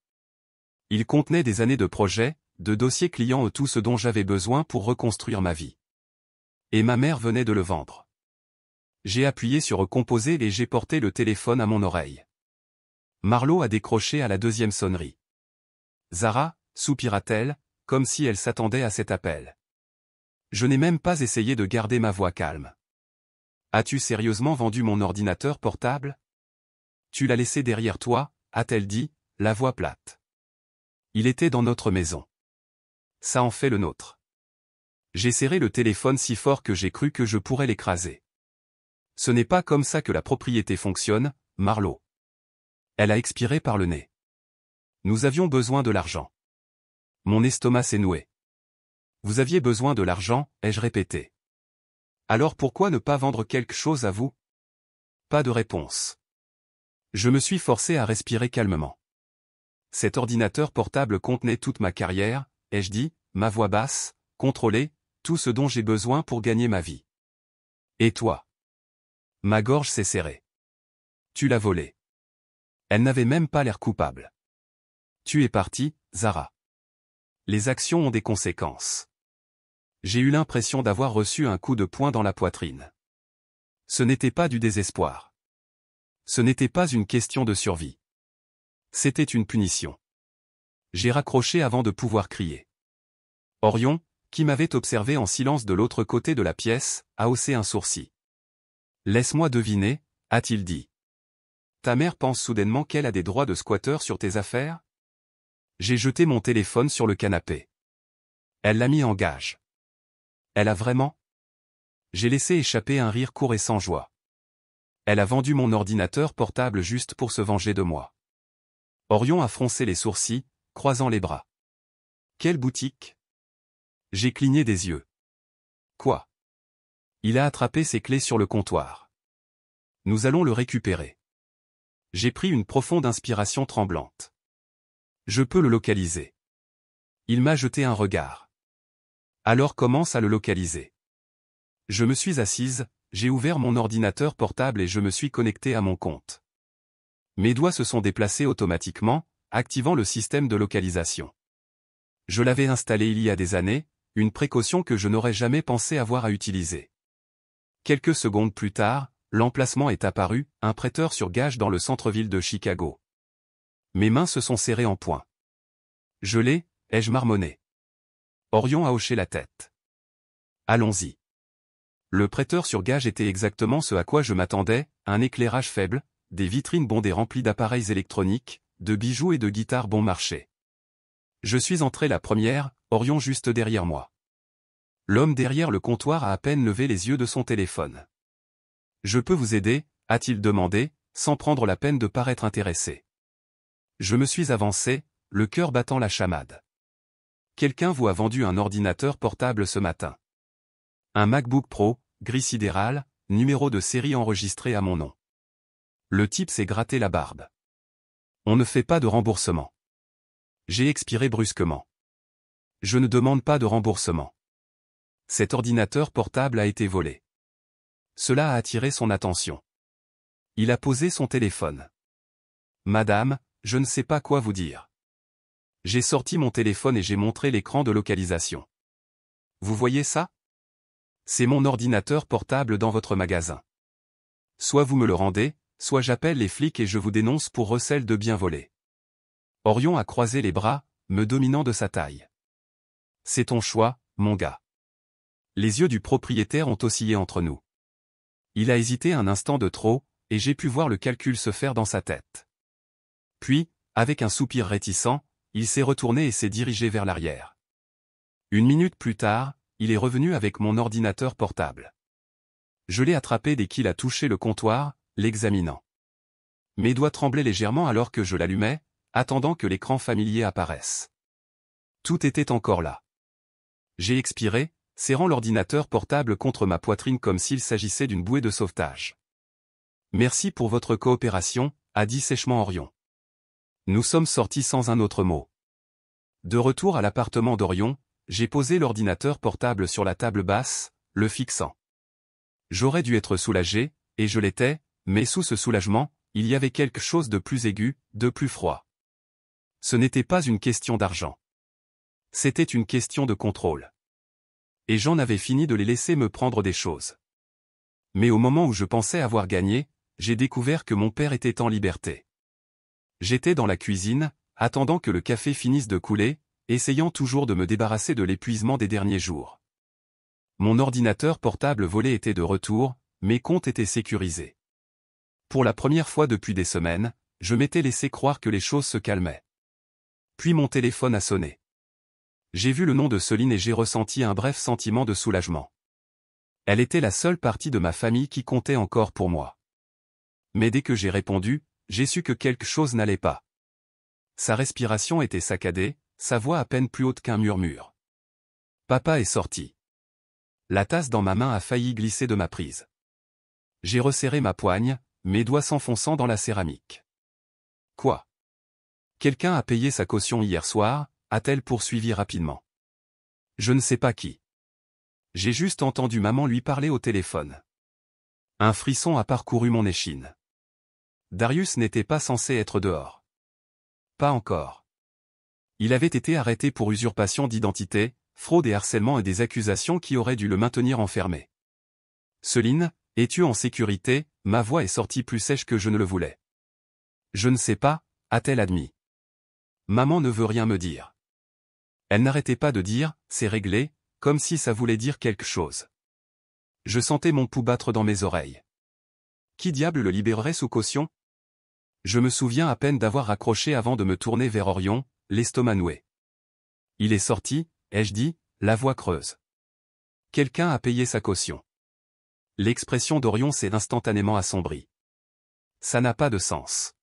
Il contenait des années de projets, de dossiers clients et tout ce dont j'avais besoin pour reconstruire ma vie. Et ma mère venait de le vendre. J'ai appuyé sur « Composer » et j'ai porté le téléphone à mon oreille. Marlo a décroché à la deuxième sonnerie. Zara, soupira-t-elle, comme si elle s'attendait à cet appel. Je n'ai même pas essayé de garder ma voix calme. As-tu sérieusement vendu mon ordinateur portable? Tu l'as laissé derrière toi, a-t-elle dit, la voix plate. Il était dans notre maison. Ça en fait le nôtre. J'ai serré le téléphone si fort que j'ai cru que je pourrais l'écraser. Ce n'est pas comme ça que la propriété fonctionne, Marlo. Elle a expiré par le nez. Nous avions besoin de l'argent. Mon estomac s'est noué. Vous aviez besoin de l'argent, ai-je répété. Alors pourquoi ne pas vendre quelque chose à vous? Pas de réponse. Je me suis forcé à respirer calmement. Cet ordinateur portable contenait toute ma carrière, ai-je dit, ma voix basse, contrôlée, tout ce dont j'ai besoin pour gagner ma vie. Et toi? Ma gorge s'est serrée. Tu l'as volé. Elle n'avait même pas l'air coupable. Tu es partie, Zara. Les actions ont des conséquences. J'ai eu l'impression d'avoir reçu un coup de poing dans la poitrine. Ce n'était pas du désespoir. Ce n'était pas une question de survie. C'était une punition. J'ai raccroché avant de pouvoir crier. Orion, qui m'avait observé en silence de l'autre côté de la pièce, a haussé un sourcil. Laisse-moi deviner, a-t-il dit. Ta mère pense soudainement qu'elle a des droits de squatteur sur tes affaires? J'ai jeté mon téléphone sur le canapé. Elle l'a mis en gage. Elle a vraiment? J'ai laissé échapper un rire court et sans joie. Elle a vendu mon ordinateur portable juste pour se venger de moi. Orion a froncé les sourcils, croisant les bras. Quelle boutique? J'ai cligné des yeux. Quoi? Il a attrapé ses clés sur le comptoir. Nous allons le récupérer. J'ai pris une profonde inspiration tremblante. Je peux le localiser. Il m'a jeté un regard. Alors commence à le localiser. Je me suis assise, j'ai ouvert mon ordinateur portable et je me suis connecté à mon compte. Mes doigts se sont déplacés automatiquement, activant le système de localisation. Je l'avais installé il y a des années, une précaution que je n'aurais jamais pensé avoir à utiliser. Quelques secondes plus tard, l'emplacement est apparu, un prêteur sur gage dans le centre-ville de Chicago. Mes mains se sont serrées en poing. Je l'ai, ai-je marmonné. Orion a hoché la tête. Allons-y. Le prêteur sur gage était exactement ce à quoi je m'attendais, un éclairage faible, des vitrines bondées remplies d'appareils électroniques, de bijoux et de guitares bon marché. Je suis entré la première, Orion juste derrière moi. L'homme derrière le comptoir a à peine levé les yeux de son téléphone. « Je peux vous aider ?» a-t-il demandé, sans prendre la peine de paraître intéressé. Je me suis avancé, le cœur battant la chamade. Quelqu'un vous a vendu un ordinateur portable ce matin. Un MacBook Pro, gris sidéral, numéro de série enregistré à mon nom. Le type s'est gratté la barbe. On ne fait pas de remboursement. J'ai expiré brusquement. Je ne demande pas de remboursement. Cet ordinateur portable a été volé. Cela a attiré son attention. Il a posé son téléphone. Madame, je ne sais pas quoi vous dire. J'ai sorti mon téléphone et j'ai montré l'écran de localisation. Vous voyez ça? C'est mon ordinateur portable dans votre magasin. Soit vous me le rendez, soit j'appelle les flics et je vous dénonce pour recel de biens volés. Orion a croisé les bras, me dominant de sa taille. C'est ton choix, mon gars. Les yeux du propriétaire ont oscillé entre nous. Il a hésité un instant de trop, et j'ai pu voir le calcul se faire dans sa tête. Puis, avec un soupir réticent, il s'est retourné et s'est dirigé vers l'arrière. Une minute plus tard, il est revenu avec mon ordinateur portable. Je l'ai attrapé dès qu'il a touché le comptoir, l'examinant. Mes doigts tremblaient légèrement alors que je l'allumais, attendant que l'écran familier apparaisse. Tout était encore là. J'ai expiré, serrant l'ordinateur portable contre ma poitrine comme s'il s'agissait d'une bouée de sauvetage. Merci pour votre coopération, a dit sèchement Orion. Nous sommes sortis sans un autre mot. De retour à l'appartement d'Orion, j'ai posé l'ordinateur portable sur la table basse, le fixant. J'aurais dû être soulagé, et je l'étais, mais sous ce soulagement, il y avait quelque chose de plus aigu, de plus froid. Ce n'était pas une question d'argent. C'était une question de contrôle. Et j'en avais fini de les laisser me prendre des choses. Mais au moment où je pensais avoir gagné, j'ai découvert que mon père était en liberté. J'étais dans la cuisine, attendant que le café finisse de couler, essayant toujours de me débarrasser de l'épuisement des derniers jours. Mon ordinateur portable volé était de retour, mes comptes étaient sécurisés. Pour la première fois depuis des semaines, je m'étais laissé croire que les choses se calmaient. Puis mon téléphone a sonné. J'ai vu le nom de Céline et j'ai ressenti un bref sentiment de soulagement. Elle était la seule partie de ma famille qui comptait encore pour moi. Mais dès que j'ai répondu, j'ai su que quelque chose n'allait pas. Sa respiration était saccadée, sa voix à peine plus haute qu'un murmure. Papa est sorti. La tasse dans ma main a failli glisser de ma prise. J'ai resserré ma poigne, mes doigts s'enfonçant dans la céramique. Quoi? Quelqu'un a payé sa caution hier soir, a-t-elle poursuivi rapidement. Je ne sais pas qui. J'ai juste entendu maman lui parler au téléphone. Un frisson a parcouru mon échine. Darius n'était pas censé être dehors. Pas encore. Il avait été arrêté pour usurpation d'identité, fraude et harcèlement et des accusations qui auraient dû le maintenir enfermé. Céline, es-tu en sécurité? Ma voix est sortie plus sèche que je ne le voulais. Je ne sais pas, a-t-elle admis. Maman ne veut rien me dire. Elle n'arrêtait pas de dire, c'est réglé, comme si ça voulait dire quelque chose. Je sentais mon pouls battre dans mes oreilles. Qui diable le libérerait sous caution? Je me souviens à peine d'avoir raccroché avant de me tourner vers Orion, l'estomac noué. Il est sorti, ai-je dit, la voix creuse. Quelqu'un a payé sa caution. L'expression d'Orion s'est instantanément assombrie. Ça n'a pas de sens.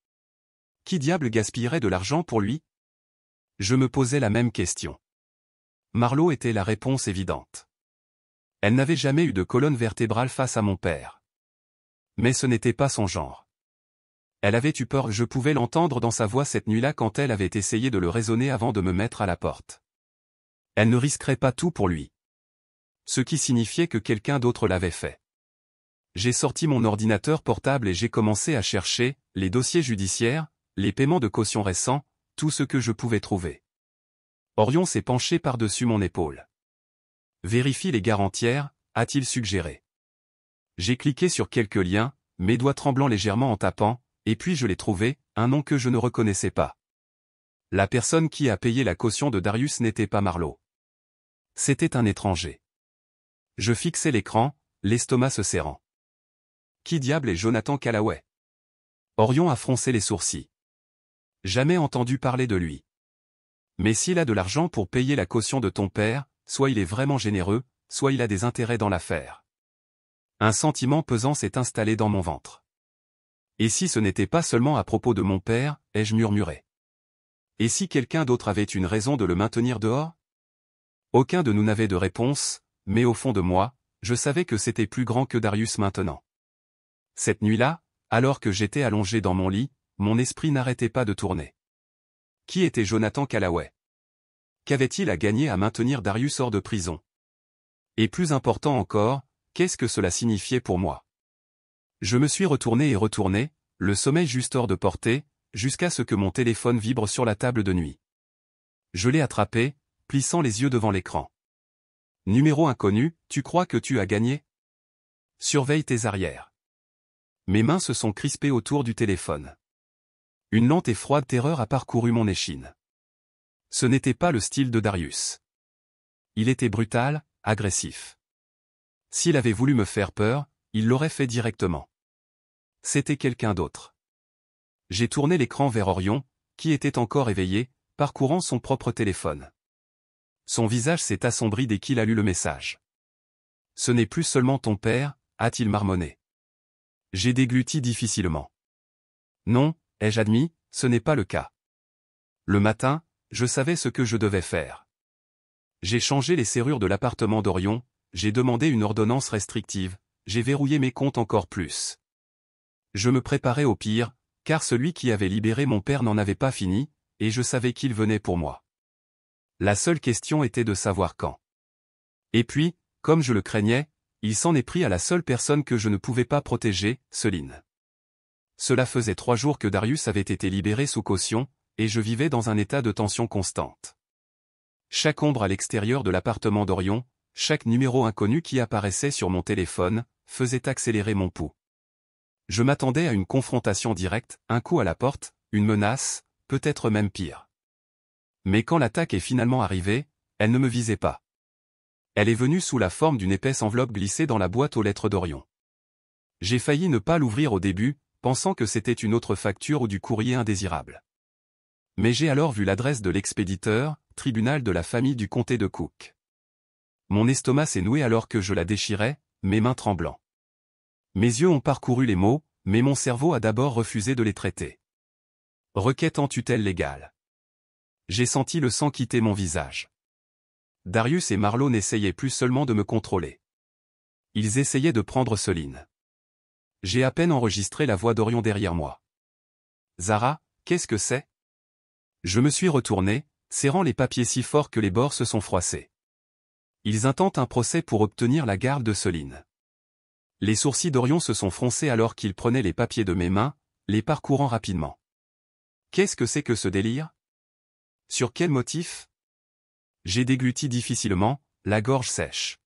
Qui diable gaspillerait de l'argent pour lui? Je me posais la même question. Marlo était la réponse évidente. Elle n'avait jamais eu de colonne vertébrale face à mon père. Mais ce n'était pas son genre. Elle avait eu peur, je pouvais l'entendre dans sa voix cette nuit-là quand elle avait essayé de le raisonner avant de me mettre à la porte. Elle ne risquerait pas tout pour lui. Ce qui signifiait que quelqu'un d'autre l'avait fait. J'ai sorti mon ordinateur portable et j'ai commencé à chercher les dossiers judiciaires, les paiements de caution récents, tout ce que je pouvais trouver. Orion s'est penché par-dessus mon épaule. Vérifie les garantières, a-t-il suggéré. J'ai cliqué sur quelques liens, mes doigts tremblant légèrement en tapant, et puis je l'ai trouvé, un nom que je ne reconnaissais pas. La personne qui a payé la caution de Darius n'était pas Marlo. C'était un étranger. Je fixais l'écran, l'estomac se serrant. Qui diable est Jonathan Callaway? Orion a froncé les sourcils. Jamais entendu parler de lui. Mais s'il a de l'argent pour payer la caution de ton père, soit il est vraiment généreux, soit il a des intérêts dans l'affaire. Un sentiment pesant s'est installé dans mon ventre. Et si ce n'était pas seulement à propos de mon père, ai-je murmuré. Et si quelqu'un d'autre avait une raison de le maintenir dehors? Aucun de nous n'avait de réponse, mais au fond de moi, je savais que c'était plus grand que Darius maintenant. Cette nuit-là, alors que j'étais allongé dans mon lit, mon esprit n'arrêtait pas de tourner. Qui était Jonathan Callaway? Qu'avait-il à gagner à maintenir Darius hors de prison? Et plus important encore, qu'est-ce que cela signifiait pour moi? Je me suis retourné et retourné, le sommeil juste hors de portée, jusqu'à ce que mon téléphone vibre sur la table de nuit. Je l'ai attrapé, plissant les yeux devant l'écran. Numéro inconnu, tu crois que tu as gagné? Surveille tes arrières. Mes mains se sont crispées autour du téléphone. Une lente et froide terreur a parcouru mon échine. Ce n'était pas le style de Darius. Il était brutal, agressif. S'il avait voulu me faire peur, il l'aurait fait directement. C'était quelqu'un d'autre. J'ai tourné l'écran vers Orion, qui était encore éveillé, parcourant son propre téléphone. Son visage s'est assombri dès qu'il a lu le message. Ce n'est plus seulement ton père, a-t-il marmonné. J'ai dégluti difficilement. Non, ai-je admis, ce n'est pas le cas. Le matin, je savais ce que je devais faire. J'ai changé les serrures de l'appartement d'Orion, j'ai demandé une ordonnance restrictive, j'ai verrouillé mes comptes encore plus. Je me préparais au pire, car celui qui avait libéré mon père n'en avait pas fini, et je savais qu'il venait pour moi. La seule question était de savoir quand. Et puis, comme je le craignais, il s'en est pris à la seule personne que je ne pouvais pas protéger, Céline. Cela faisait 3 jours que Darius avait été libéré sous caution, et je vivais dans un état de tension constante. Chaque ombre à l'extérieur de l'appartement d'Orion, chaque numéro inconnu qui apparaissait sur mon téléphone, faisait accélérer mon pouls. Je m'attendais à une confrontation directe, un coup à la porte, une menace, peut-être même pire. Mais quand l'attaque est finalement arrivée, elle ne me visait pas. Elle est venue sous la forme d'une épaisse enveloppe glissée dans la boîte aux lettres d'Orion. J'ai failli ne pas l'ouvrir au début, pensant que c'était une autre facture ou du courrier indésirable. Mais j'ai alors vu l'adresse de l'expéditeur, tribunal de la famille du comté de Cook. Mon estomac s'est noué alors que je la déchirais, mes mains tremblant. Mes yeux ont parcouru les mots, mais mon cerveau a d'abord refusé de les traiter. Requête en tutelle légale. J'ai senti le sang quitter mon visage. Darius et Marlo n'essayaient plus seulement de me contrôler. Ils essayaient de prendre Céline. J'ai à peine enregistré la voix d'Orion derrière moi. Zara, qu'est-ce que c'est? Je me suis retourné, serrant les papiers si fort que les bords se sont froissés. Ils intentent un procès pour obtenir la garde de Céline. Les sourcils d'Orion se sont froncés alors qu'il prenait les papiers de mes mains, les parcourant rapidement. Qu'est-ce que c'est que ce délire? Sur quel motif? J'ai dégluti difficilement, la gorge sèche.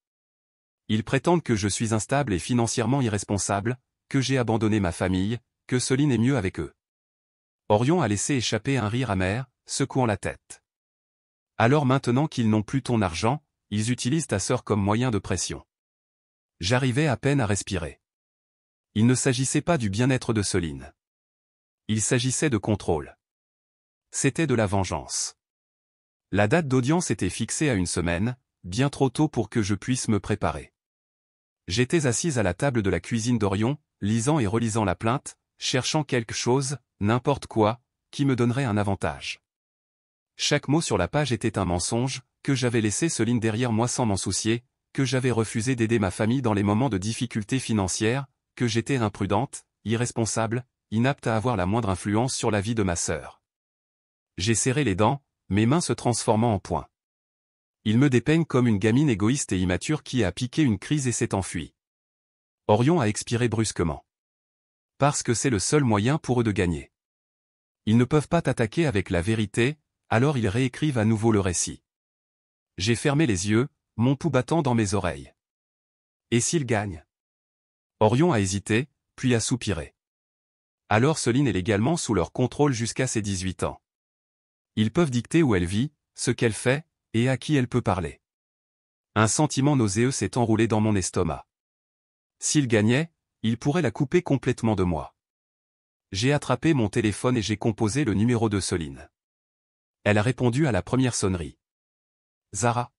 Ils prétendent que je suis instable et financièrement irresponsable, que j'ai abandonné ma famille, que Céline est mieux avec eux. Orion a laissé échapper un rire amer, secouant la tête. Alors maintenant qu'ils n'ont plus ton argent, ils utilisent ta sœur comme moyen de pression. J'arrivais à peine à respirer. Il ne s'agissait pas du bien-être de Céline. Il s'agissait de contrôle. C'était de la vengeance. La date d'audience était fixée à une semaine, bien trop tôt pour que je puisse me préparer. J'étais assise à la table de la cuisine d'Orion, lisant et relisant la plainte, cherchant quelque chose, n'importe quoi, qui me donnerait un avantage. Chaque mot sur la page était un mensonge, que j'avais laissé Céline derrière moi sans m'en soucier, que j'avais refusé d'aider ma famille dans les moments de difficultés financières, que j'étais imprudente, irresponsable, inapte à avoir la moindre influence sur la vie de ma sœur. J'ai serré les dents, mes mains se transformant en poings. Ils me dépeignent comme une gamine égoïste et immature qui a piqué une crise et s'est enfuie. Orion a expiré brusquement. Parce que c'est le seul moyen pour eux de gagner. Ils ne peuvent pas t'attaquer avec la vérité, alors ils réécrivent à nouveau le récit. J'ai fermé les yeux, mon pouls battant dans mes oreilles. Et s'ils gagnent? Orion a hésité, puis a soupiré. Alors Céline est légalement sous leur contrôle jusqu'à ses 18 ans. Ils peuvent dicter où elle vit, ce qu'elle fait, et à qui elle peut parler. Un sentiment nauséeux s'est enroulé dans mon estomac. S'ils gagnaient, ils pourraient la couper complètement de moi. J'ai attrapé mon téléphone et j'ai composé le numéro de Céline. Elle a répondu à la première sonnerie. Zara.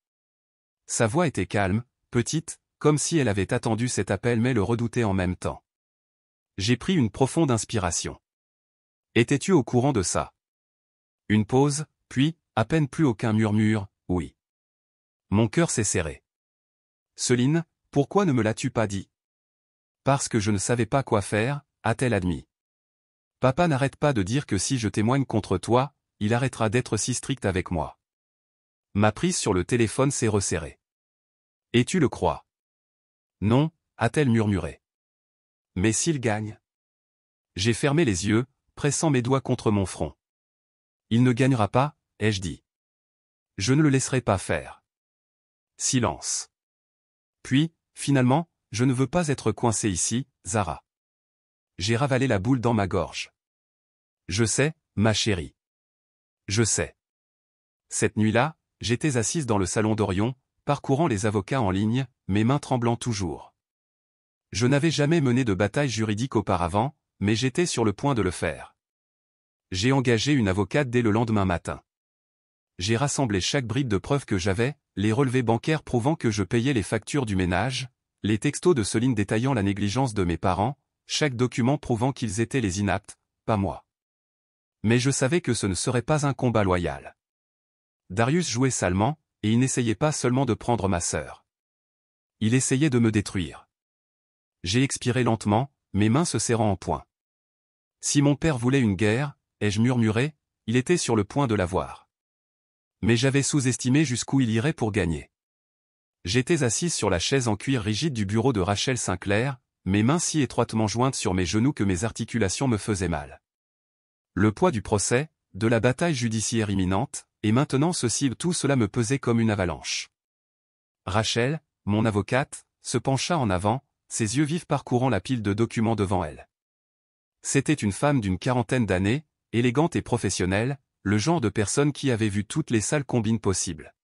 Sa voix était calme, petite, comme si elle avait attendu cet appel mais le redoutait en même temps. J'ai pris une profonde inspiration. Étais-tu au courant de ça? Une pause, puis, à peine plus aucun murmure, oui. Mon cœur s'est serré. Céline, pourquoi ne me l'as-tu pas dit? Parce que je ne savais pas quoi faire, a-t-elle admis. Papa n'arrête pas de dire que si je témoigne contre toi, il arrêtera d'être si strict avec moi. Ma prise sur le téléphone s'est resserrée. Et tu le crois? Non, a-t-elle murmuré. Mais s'il gagne? J'ai fermé les yeux, pressant mes doigts contre mon front. Il ne gagnera pas, ai-je dit. Je ne le laisserai pas faire. Silence. Puis, finalement, je ne veux pas être coincé ici, Zara. J'ai ravalé la boule dans ma gorge. Je sais, ma chérie. Je sais. Cette nuit-là, j'étais assise dans le salon d'Orion, parcourant les avocats en ligne, mes mains tremblant toujours. Je n'avais jamais mené de bataille juridique auparavant, mais j'étais sur le point de le faire. J'ai engagé une avocate dès le lendemain matin. J'ai rassemblé chaque bribe de preuves que j'avais, les relevés bancaires prouvant que je payais les factures du ménage, les textos de Céline détaillant la négligence de mes parents, chaque document prouvant qu'ils étaient les inaptes, pas moi. Mais je savais que ce ne serait pas un combat loyal. Darius jouait salement, et il n'essayait pas seulement de prendre ma sœur. Il essayait de me détruire. J'ai expiré lentement, mes mains se serrant en poing. Si mon père voulait une guerre, ai-je murmuré, il était sur le point de l'avoir. Mais j'avais sous-estimé jusqu'où il irait pour gagner. J'étais assise sur la chaise en cuir rigide du bureau de Rachel Sinclair, mes mains si étroitement jointes sur mes genoux que mes articulations me faisaient mal. Le poids du procès, de la bataille judiciaire imminente, et maintenant tout cela me pesait comme une avalanche. Rachel, mon avocate, se pencha en avant, ses yeux vifs parcourant la pile de documents devant elle. C'était une femme d'une quarantaine d'années, élégante et professionnelle, le genre de personne qui avait vu toutes les sales combines possibles.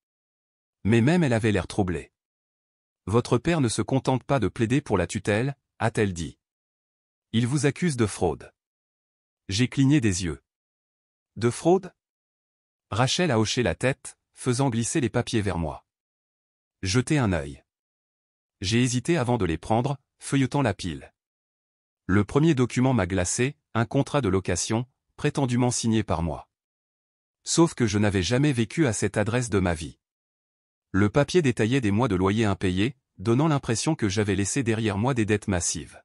Mais même elle avait l'air troublée. Votre père ne se contente pas de plaider pour la tutelle, a-t-elle dit. Il vous accuse de fraude. J'ai cligné des yeux. De fraude? Rachel a hoché la tête, faisant glisser les papiers vers moi. Jetez un œil. J'ai hésité avant de les prendre, feuilletant la pile. Le premier document m'a glacé, un contrat de location, prétendument signé par moi. Sauf que je n'avais jamais vécu à cette adresse de ma vie. Le papier détaillait des mois de loyer impayés, donnant l'impression que j'avais laissé derrière moi des dettes massives.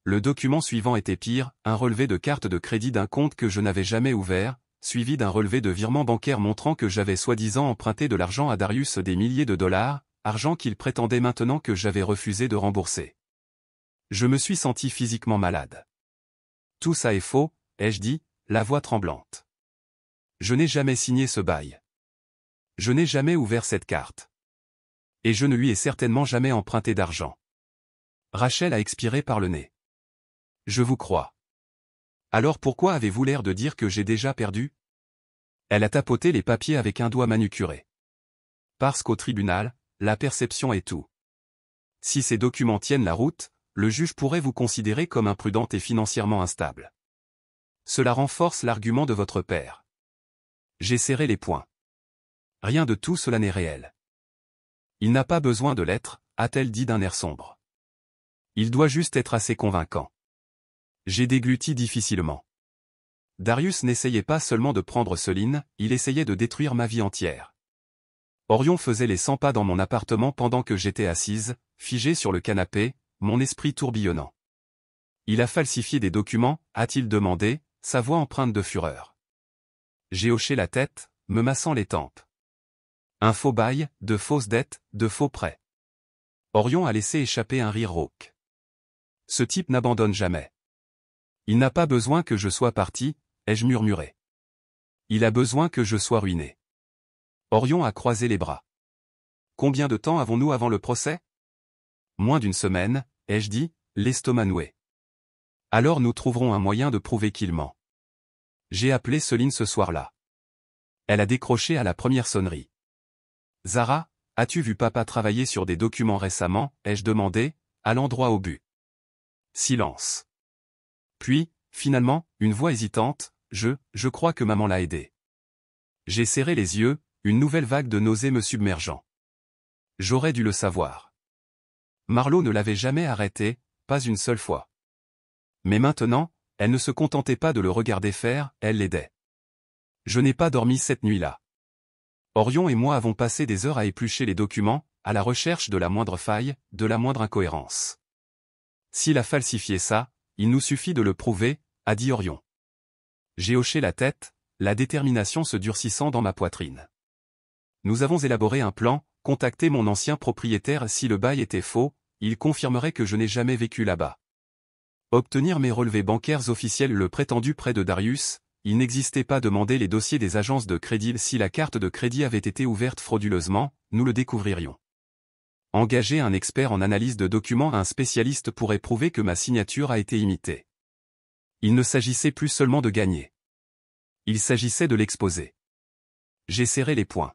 Le document suivant était pire, un relevé de carte de crédit d'un compte que je n'avais jamais ouvert, suivi d'un relevé de virement bancaire montrant que j'avais soi-disant emprunté de l'argent à Darius des milliers de dollars, argent qu'il prétendait maintenant que j'avais refusé de rembourser. Je me suis senti physiquement malade. Tout ça est faux, ai-je dit, la voix tremblante. Je n'ai jamais signé ce bail. Je n'ai jamais ouvert cette carte. Et je ne lui ai certainement jamais emprunté d'argent. Rachel a expiré par le nez. Je vous crois. Alors pourquoi avez-vous l'air de dire que j'ai déjà perdu? Elle a tapoté les papiers avec un doigt manucuré. Parce qu'au tribunal, la perception est tout. Si ces documents tiennent la route, le juge pourrait vous considérer comme imprudente et financièrement instable. Cela renforce l'argument de votre père. J'ai serré les poings. Rien de tout cela n'est réel. Il n'a pas besoin de l'être, a-t-elle dit d'un air sombre. Il doit juste être assez convaincant. J'ai dégluti difficilement. Darius n'essayait pas seulement de prendre Céline, il essayait de détruire ma vie entière. Orion faisait les 100 pas dans mon appartement pendant que j'étais assise, figée sur le canapé, mon esprit tourbillonnant. Il a falsifié des documents, a-t-il demandé, sa voix empreinte de fureur. J'ai hoché la tête, me massant les tempes. Un faux bail, de fausses dettes, de faux prêts. Orion a laissé échapper un rire rauque. Ce type n'abandonne jamais. Il n'a pas besoin que je sois parti, ai-je murmuré. Il a besoin que je sois ruiné. Orion a croisé les bras. Combien de temps avons-nous avant le procès? Moins d'une semaine, ai-je dit, l'estomac noué. Alors nous trouverons un moyen de prouver qu'il ment. J'ai appelé Céline ce soir-là. Elle a décroché à la première sonnerie. Zara, as-tu vu papa travailler sur des documents récemment, ai-je demandé, allant droit au but. Silence. Puis, finalement, une voix hésitante, je crois que maman l'a aidé. J'ai serré les yeux, une nouvelle vague de nausées me submergeant. J'aurais dû le savoir. Marlo ne l'avait jamais arrêté, pas une seule fois. Mais maintenant, elle ne se contentait pas de le regarder faire, elle l'aidait. Je n'ai pas dormi cette nuit-là. Orion et moi avons passé des heures à éplucher les documents, à la recherche de la moindre faille, de la moindre incohérence. S'il a falsifié ça, il nous suffit de le prouver, a dit Orion. J'ai hoché la tête, la détermination se durcissant dans ma poitrine. Nous avons élaboré un plan, contacté mon ancien propriétaire si le bail était faux, il confirmerait que je n'ai jamais vécu là-bas. Obtenir mes relevés bancaires officiels le prétendu prêt de Darius, il n'existait pas demander les dossiers des agences de crédit si la carte de crédit avait été ouverte frauduleusement, nous le découvririons. Engager un expert en analyse de documents, un spécialiste pourrait prouver que ma signature a été imitée. Il ne s'agissait plus seulement de gagner. Il s'agissait de l'exposer. J'ai serré les poings.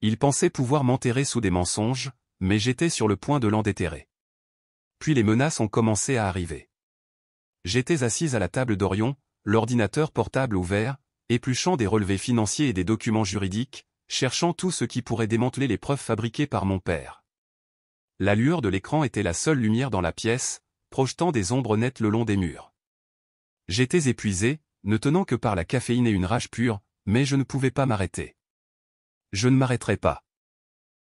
Il pensait pouvoir m'enterrer sous des mensonges, mais j'étais sur le point de l'en déterrer. Puis les menaces ont commencé à arriver. J'étais assise à la table d'Orion, l'ordinateur portable ouvert, épluchant des relevés financiers et des documents juridiques, cherchant tout ce qui pourrait démanteler les preuves fabriquées par mon père. La lueur de l'écran était la seule lumière dans la pièce, projetant des ombres nettes le long des murs. J'étais épuisé, ne tenant que par la caféine et une rage pure, mais je ne pouvais pas m'arrêter. Je ne m'arrêterai pas.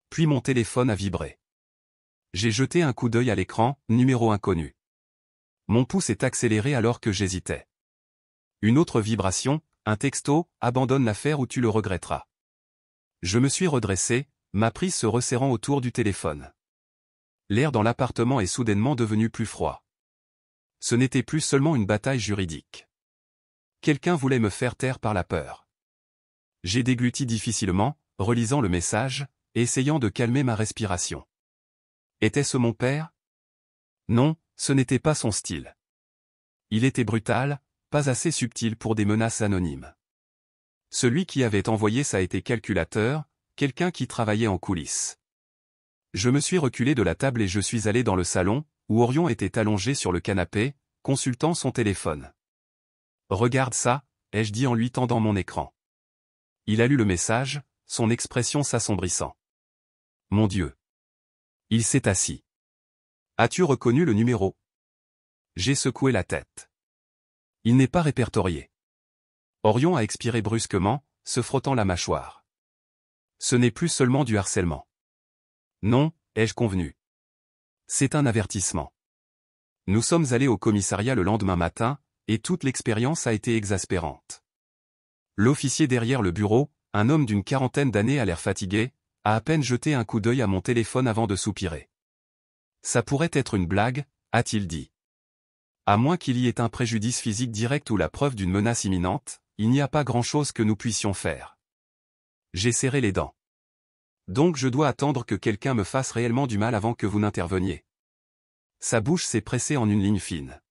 Puis mon téléphone a vibré. J'ai jeté un coup d'œil à l'écran, numéro inconnu. Mon pouce est accéléré alors que j'hésitais. Une autre vibration, un texto, abandonne l'affaire ou tu le regretteras. Je me suis redressé, ma prise se resserrant autour du téléphone. L'air dans l'appartement est soudainement devenu plus froid. Ce n'était plus seulement une bataille juridique. Quelqu'un voulait me faire taire par la peur. J'ai dégluti difficilement, relisant le message, essayant de calmer ma respiration. Était-ce mon père? Non, ce n'était pas son style. Il était brutal, pas assez subtil pour des menaces anonymes. Celui qui avait envoyé ça était calculateur, quelqu'un qui travaillait en coulisses. Je me suis reculé de la table et je suis allé dans le salon, où Orion était allongé sur le canapé, consultant son téléphone. Regarde ça, ai-je dit en lui tendant mon écran. Il a lu le message, son expression s'assombrissant. Mon Dieu. Il s'est assis. As-tu reconnu le numéro? J'ai secoué la tête. Il n'est pas répertorié. Orion a expiré brusquement, se frottant la mâchoire. Ce n'est plus seulement du harcèlement. Non, ai-je convenu. C'est un avertissement. Nous sommes allés au commissariat le lendemain matin, et toute l'expérience a été exaspérante. L'officier derrière le bureau, un homme d'une quarantaine d'années à l'air fatigué, a à peine jeté un coup d'œil à mon téléphone avant de soupirer. Ça pourrait être une blague, a-t-il dit. À moins qu'il y ait un préjudice physique direct ou la preuve d'une menace imminente, il n'y a pas grand-chose que nous puissions faire. J'ai serré les dents. Donc je dois attendre que quelqu'un me fasse réellement du mal avant que vous n'interveniez. Sa bouche s'est pressée en une ligne fine.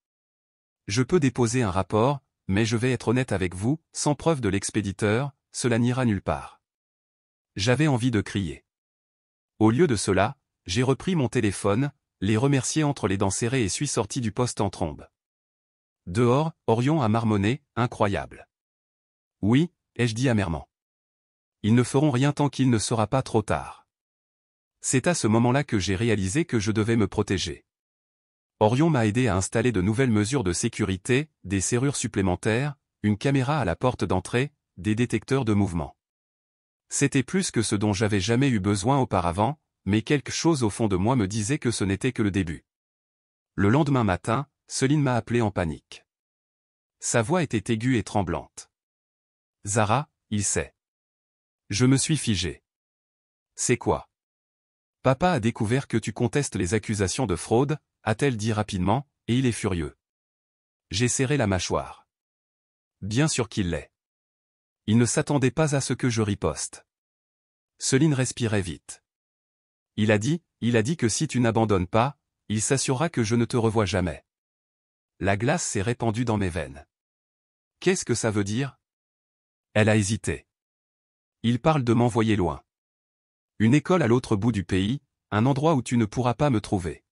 Je peux déposer un rapport, mais je vais être honnête avec vous, sans preuve de l'expéditeur, cela n'ira nulle part. J'avais envie de crier. Au lieu de cela, j'ai repris mon téléphone, les remercié entre les dents serrées et suis sorti du poste en trombe. Dehors, Orion a marmonné, incroyable. Oui, ai-je dit amèrement. Ils ne feront rien tant qu'il ne sera pas trop tard. C'est à ce moment-là que j'ai réalisé que je devais me protéger. Orion m'a aidé à installer de nouvelles mesures de sécurité, des serrures supplémentaires, une caméra à la porte d'entrée, des détecteurs de mouvement. C'était plus que ce dont j'avais jamais eu besoin auparavant, mais quelque chose au fond de moi me disait que ce n'était que le début. Le lendemain matin, Céline m'a appelé en panique. Sa voix était aiguë et tremblante. « Zara, il sait. » Je me suis figé. « C'est quoi ? » « Papa a découvert que tu contestes les accusations de fraude, a-t-elle dit rapidement, et il est furieux. J'ai serré la mâchoire. Bien sûr qu'il l'est. Il ne s'attendait pas à ce que je riposte. Céline respirait vite. Il a dit que si tu n'abandonnes pas, il s'assurera que je ne te revois jamais. La glace s'est répandue dans mes veines. Qu'est-ce que ça veut dire ? Elle a hésité. Il parle de m'envoyer loin. Une école à l'autre bout du pays, un endroit où tu ne pourras pas me trouver.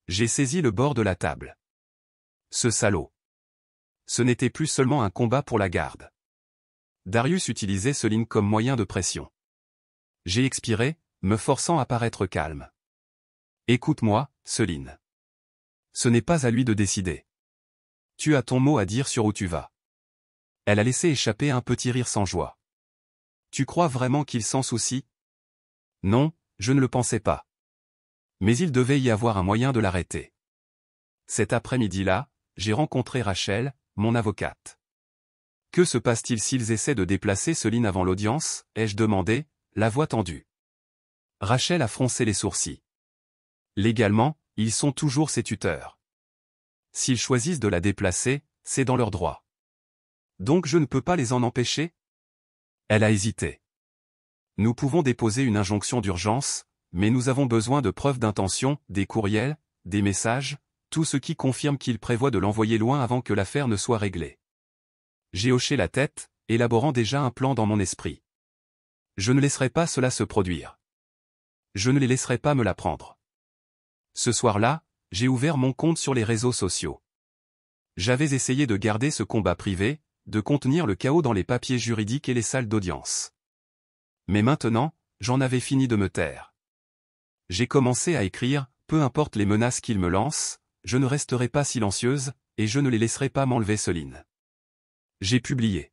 J'ai saisi le bord de la table. Ce salaud. Ce n'était plus seulement un combat pour la garde. Darius utilisait Céline comme moyen de pression. J'ai expiré, me forçant à paraître calme. Écoute-moi, Céline. Ce n'est pas à lui de décider. Tu as ton mot à dire sur où tu vas. Elle a laissé échapper un petit rire sans joie. Tu crois vraiment qu'il s'en soucie ? Non, je ne le pensais pas. Mais il devait y avoir un moyen de l'arrêter. Cet après-midi-là, j'ai rencontré Rachel, mon avocate. Que se passe-t-il s'ils essaient de déplacer Céline avant l'audience ? Ai-je demandé, la voix tendue. Rachel a froncé les sourcils. Légalement, ils sont toujours ses tuteurs. S'ils choisissent de la déplacer, c'est dans leur droit. Donc je ne peux pas les en empêcher ? Elle a hésité. Nous pouvons déposer une injonction d'urgence, mais nous avons besoin de preuves d'intention, des courriels, des messages, tout ce qui confirme qu'il prévoit de l'envoyer loin avant que l'affaire ne soit réglée. J'ai hoché la tête, élaborant déjà un plan dans mon esprit. Je ne laisserai pas cela se produire. Je ne les laisserai pas me la prendre. Ce soir-là, j'ai ouvert mon compte sur les réseaux sociaux. J'avais essayé de garder ce combat privé, de contenir le chaos dans les papiers juridiques et les salles d'audience. Mais maintenant, j'en avais fini de me taire. J'ai commencé à écrire, peu importe les menaces qu'ils me lancent, je ne resterai pas silencieuse, et je ne les laisserai pas m'enlever Céline. J'ai publié.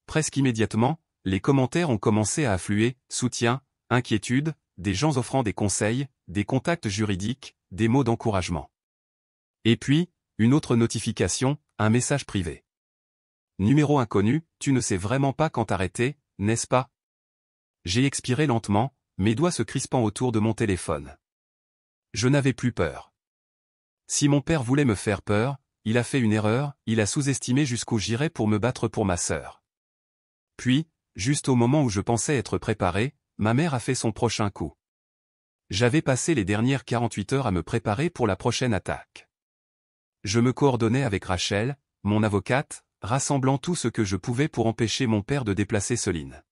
Presque immédiatement, les commentaires ont commencé à affluer, soutien, inquiétude, des gens offrant des conseils, des contacts juridiques, des mots d'encouragement. Et puis, une autre notification, un message privé. Numéro inconnu, tu ne sais vraiment pas quand t'arrêter, n'est-ce pas ? J'ai expiré lentement, mes doigts se crispant autour de mon téléphone. Je n'avais plus peur. Si mon père voulait me faire peur, il a fait une erreur, il a sous-estimé jusqu'où j'irais pour me battre pour ma sœur. Puis, juste au moment où je pensais être préparé, ma mère a fait son prochain coup. J'avais passé les dernières 48 heures à me préparer pour la prochaine attaque. Je me coordonnais avec Rachel, mon avocate, rassemblant tout ce que je pouvais pour empêcher mon père de déplacer Céline.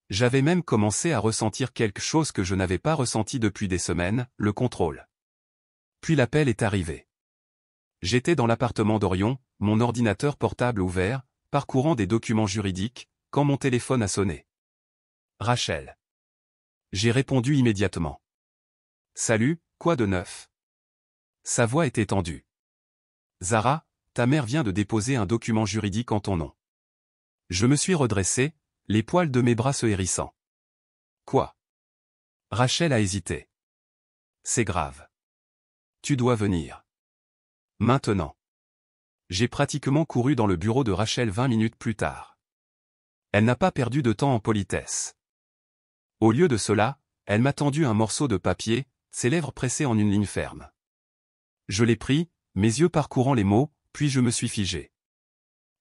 J'avais même commencé à ressentir quelque chose que je n'avais pas ressenti depuis des semaines, le contrôle. Puis l'appel est arrivé. J'étais dans l'appartement d'Orion, mon ordinateur portable ouvert, parcourant des documents juridiques, quand mon téléphone a sonné. Rachel. J'ai répondu immédiatement. Salut, quoi de neuf ? Sa voix était tendue. Zara, ta mère vient de déposer un document juridique en ton nom. Je me suis redressé, les poils de mes bras se hérissant. Quoi ? Rachel a hésité. C'est grave. Tu dois venir. Maintenant. J'ai pratiquement couru dans le bureau de Rachel 20 minutes plus tard. Elle n'a pas perdu de temps en politesse. Au lieu de cela, elle m'a tendu un morceau de papier, ses lèvres pressées en une ligne ferme. Je l'ai pris, mes yeux parcourant les mots, puis je me suis figé.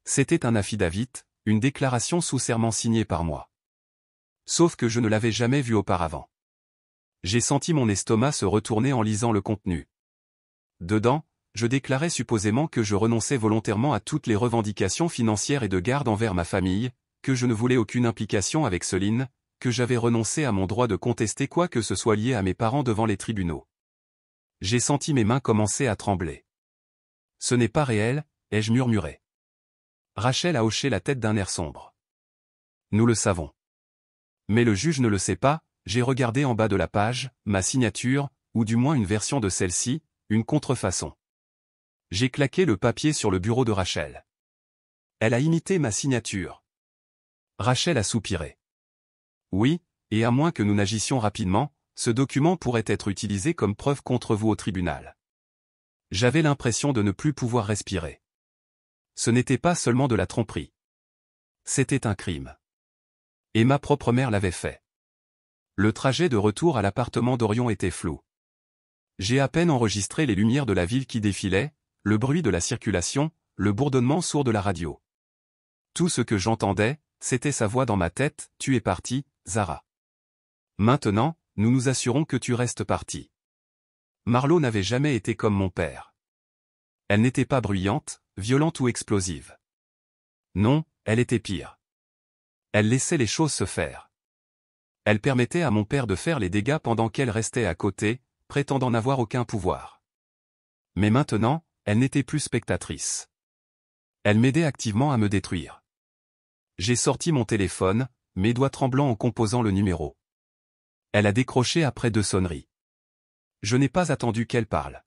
C'était un affidavit, une déclaration sous serment signée par moi. Sauf que je ne l'avais jamais vu auparavant. J'ai senti mon estomac se retourner en lisant le contenu. Dedans, je déclarais supposément que je renonçais volontairement à toutes les revendications financières et de garde envers ma famille, que je ne voulais aucune implication avec Céline, que j'avais renoncé à mon droit de contester quoi que ce soit lié à mes parents devant les tribunaux. J'ai senti mes mains commencer à trembler. Ce n'est pas réel, ai-je murmuré. Rachel a hoché la tête d'un air sombre. Nous le savons. Mais le juge ne le sait pas, j'ai regardé en bas de la page, ma signature, ou du moins une version de celle-ci, une contrefaçon. J'ai claqué le papier sur le bureau de Rachel. Elle a imité ma signature. Rachel a soupiré. Oui, et à moins que nous n'agissions rapidement, ce document pourrait être utilisé comme preuve contre vous au tribunal. J'avais l'impression de ne plus pouvoir respirer. Ce n'était pas seulement de la tromperie. C'était un crime. Et ma propre mère l'avait fait. Le trajet de retour à l'appartement d'Orion était flou. J'ai à peine enregistré les lumières de la ville qui défilaient, le bruit de la circulation, le bourdonnement sourd de la radio. Tout ce que j'entendais, c'était sa voix dans ma tête, « Tu es partie, Zara. Maintenant, nous nous assurons que tu restes partie. » Marlo n'avait jamais été comme mon père. Elle n'était pas bruyante, violente ou explosive. Non, elle était pire. Elle laissait les choses se faire. Elle permettait à mon père de faire les dégâts pendant qu'elle restait à côté, prétendant n'avoir aucun pouvoir. Mais maintenant, elle n'était plus spectatrice. Elle m'aidait activement à me détruire. J'ai sorti mon téléphone, mes doigts tremblants en composant le numéro. Elle a décroché après 2 sonneries. Je n'ai pas attendu qu'elle parle.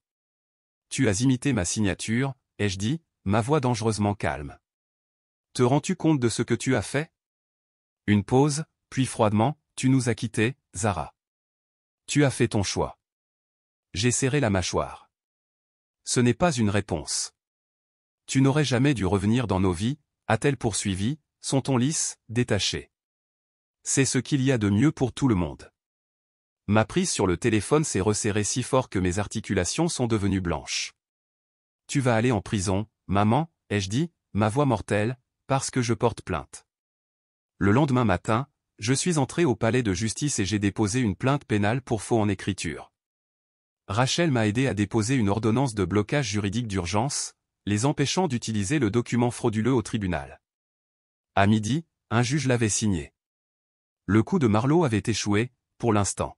Tu as imité ma signature, ai-je dit, ma voix dangereusement calme. Te rends-tu compte de ce que tu as fait? Une pause, puis froidement, tu nous as quittés, Zara. Tu as fait ton choix. J'ai serré la mâchoire. Ce n'est pas une réponse. Tu n'aurais jamais dû revenir dans nos vies, a-t-elle poursuivi, son ton lisse, détaché. C'est ce qu'il y a de mieux pour tout le monde. Ma prise sur le téléphone s'est resserrée si fort que mes articulations sont devenues blanches. Tu vas aller en prison, maman, ai-je dit, ma voix mortelle, parce que je porte plainte. Le lendemain matin, je suis entré au palais de justice et j'ai déposé une plainte pénale pour faux en écriture. Rachel m'a aidé à déposer une ordonnance de blocage juridique d'urgence, les empêchant d'utiliser le document frauduleux au tribunal. À midi, un juge l'avait signé. Le coup de Marlo avait échoué, pour l'instant.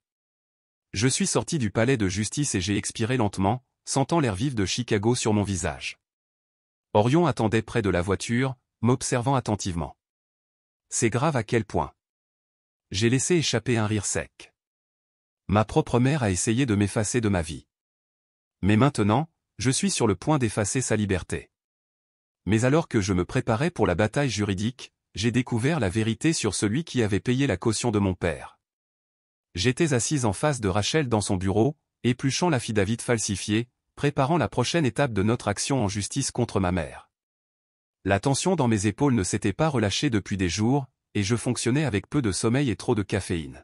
Je suis sorti du palais de justice et j'ai expiré lentement, sentant l'air vif de Chicago sur mon visage. Orion attendait près de la voiture, m'observant attentivement. C'est grave à quel point. J'ai laissé échapper un rire sec. Ma propre mère a essayé de m'effacer de ma vie. Mais maintenant, je suis sur le point d'effacer sa liberté. Mais alors que je me préparais pour la bataille juridique, j'ai découvert la vérité sur celui qui avait payé la caution de mon père. J'étais assise en face de Rachel dans son bureau, épluchant l'affidavit falsifié, préparant la prochaine étape de notre action en justice contre ma mère. La tension dans mes épaules ne s'était pas relâchée depuis des jours, et je fonctionnais avec peu de sommeil et trop de caféine.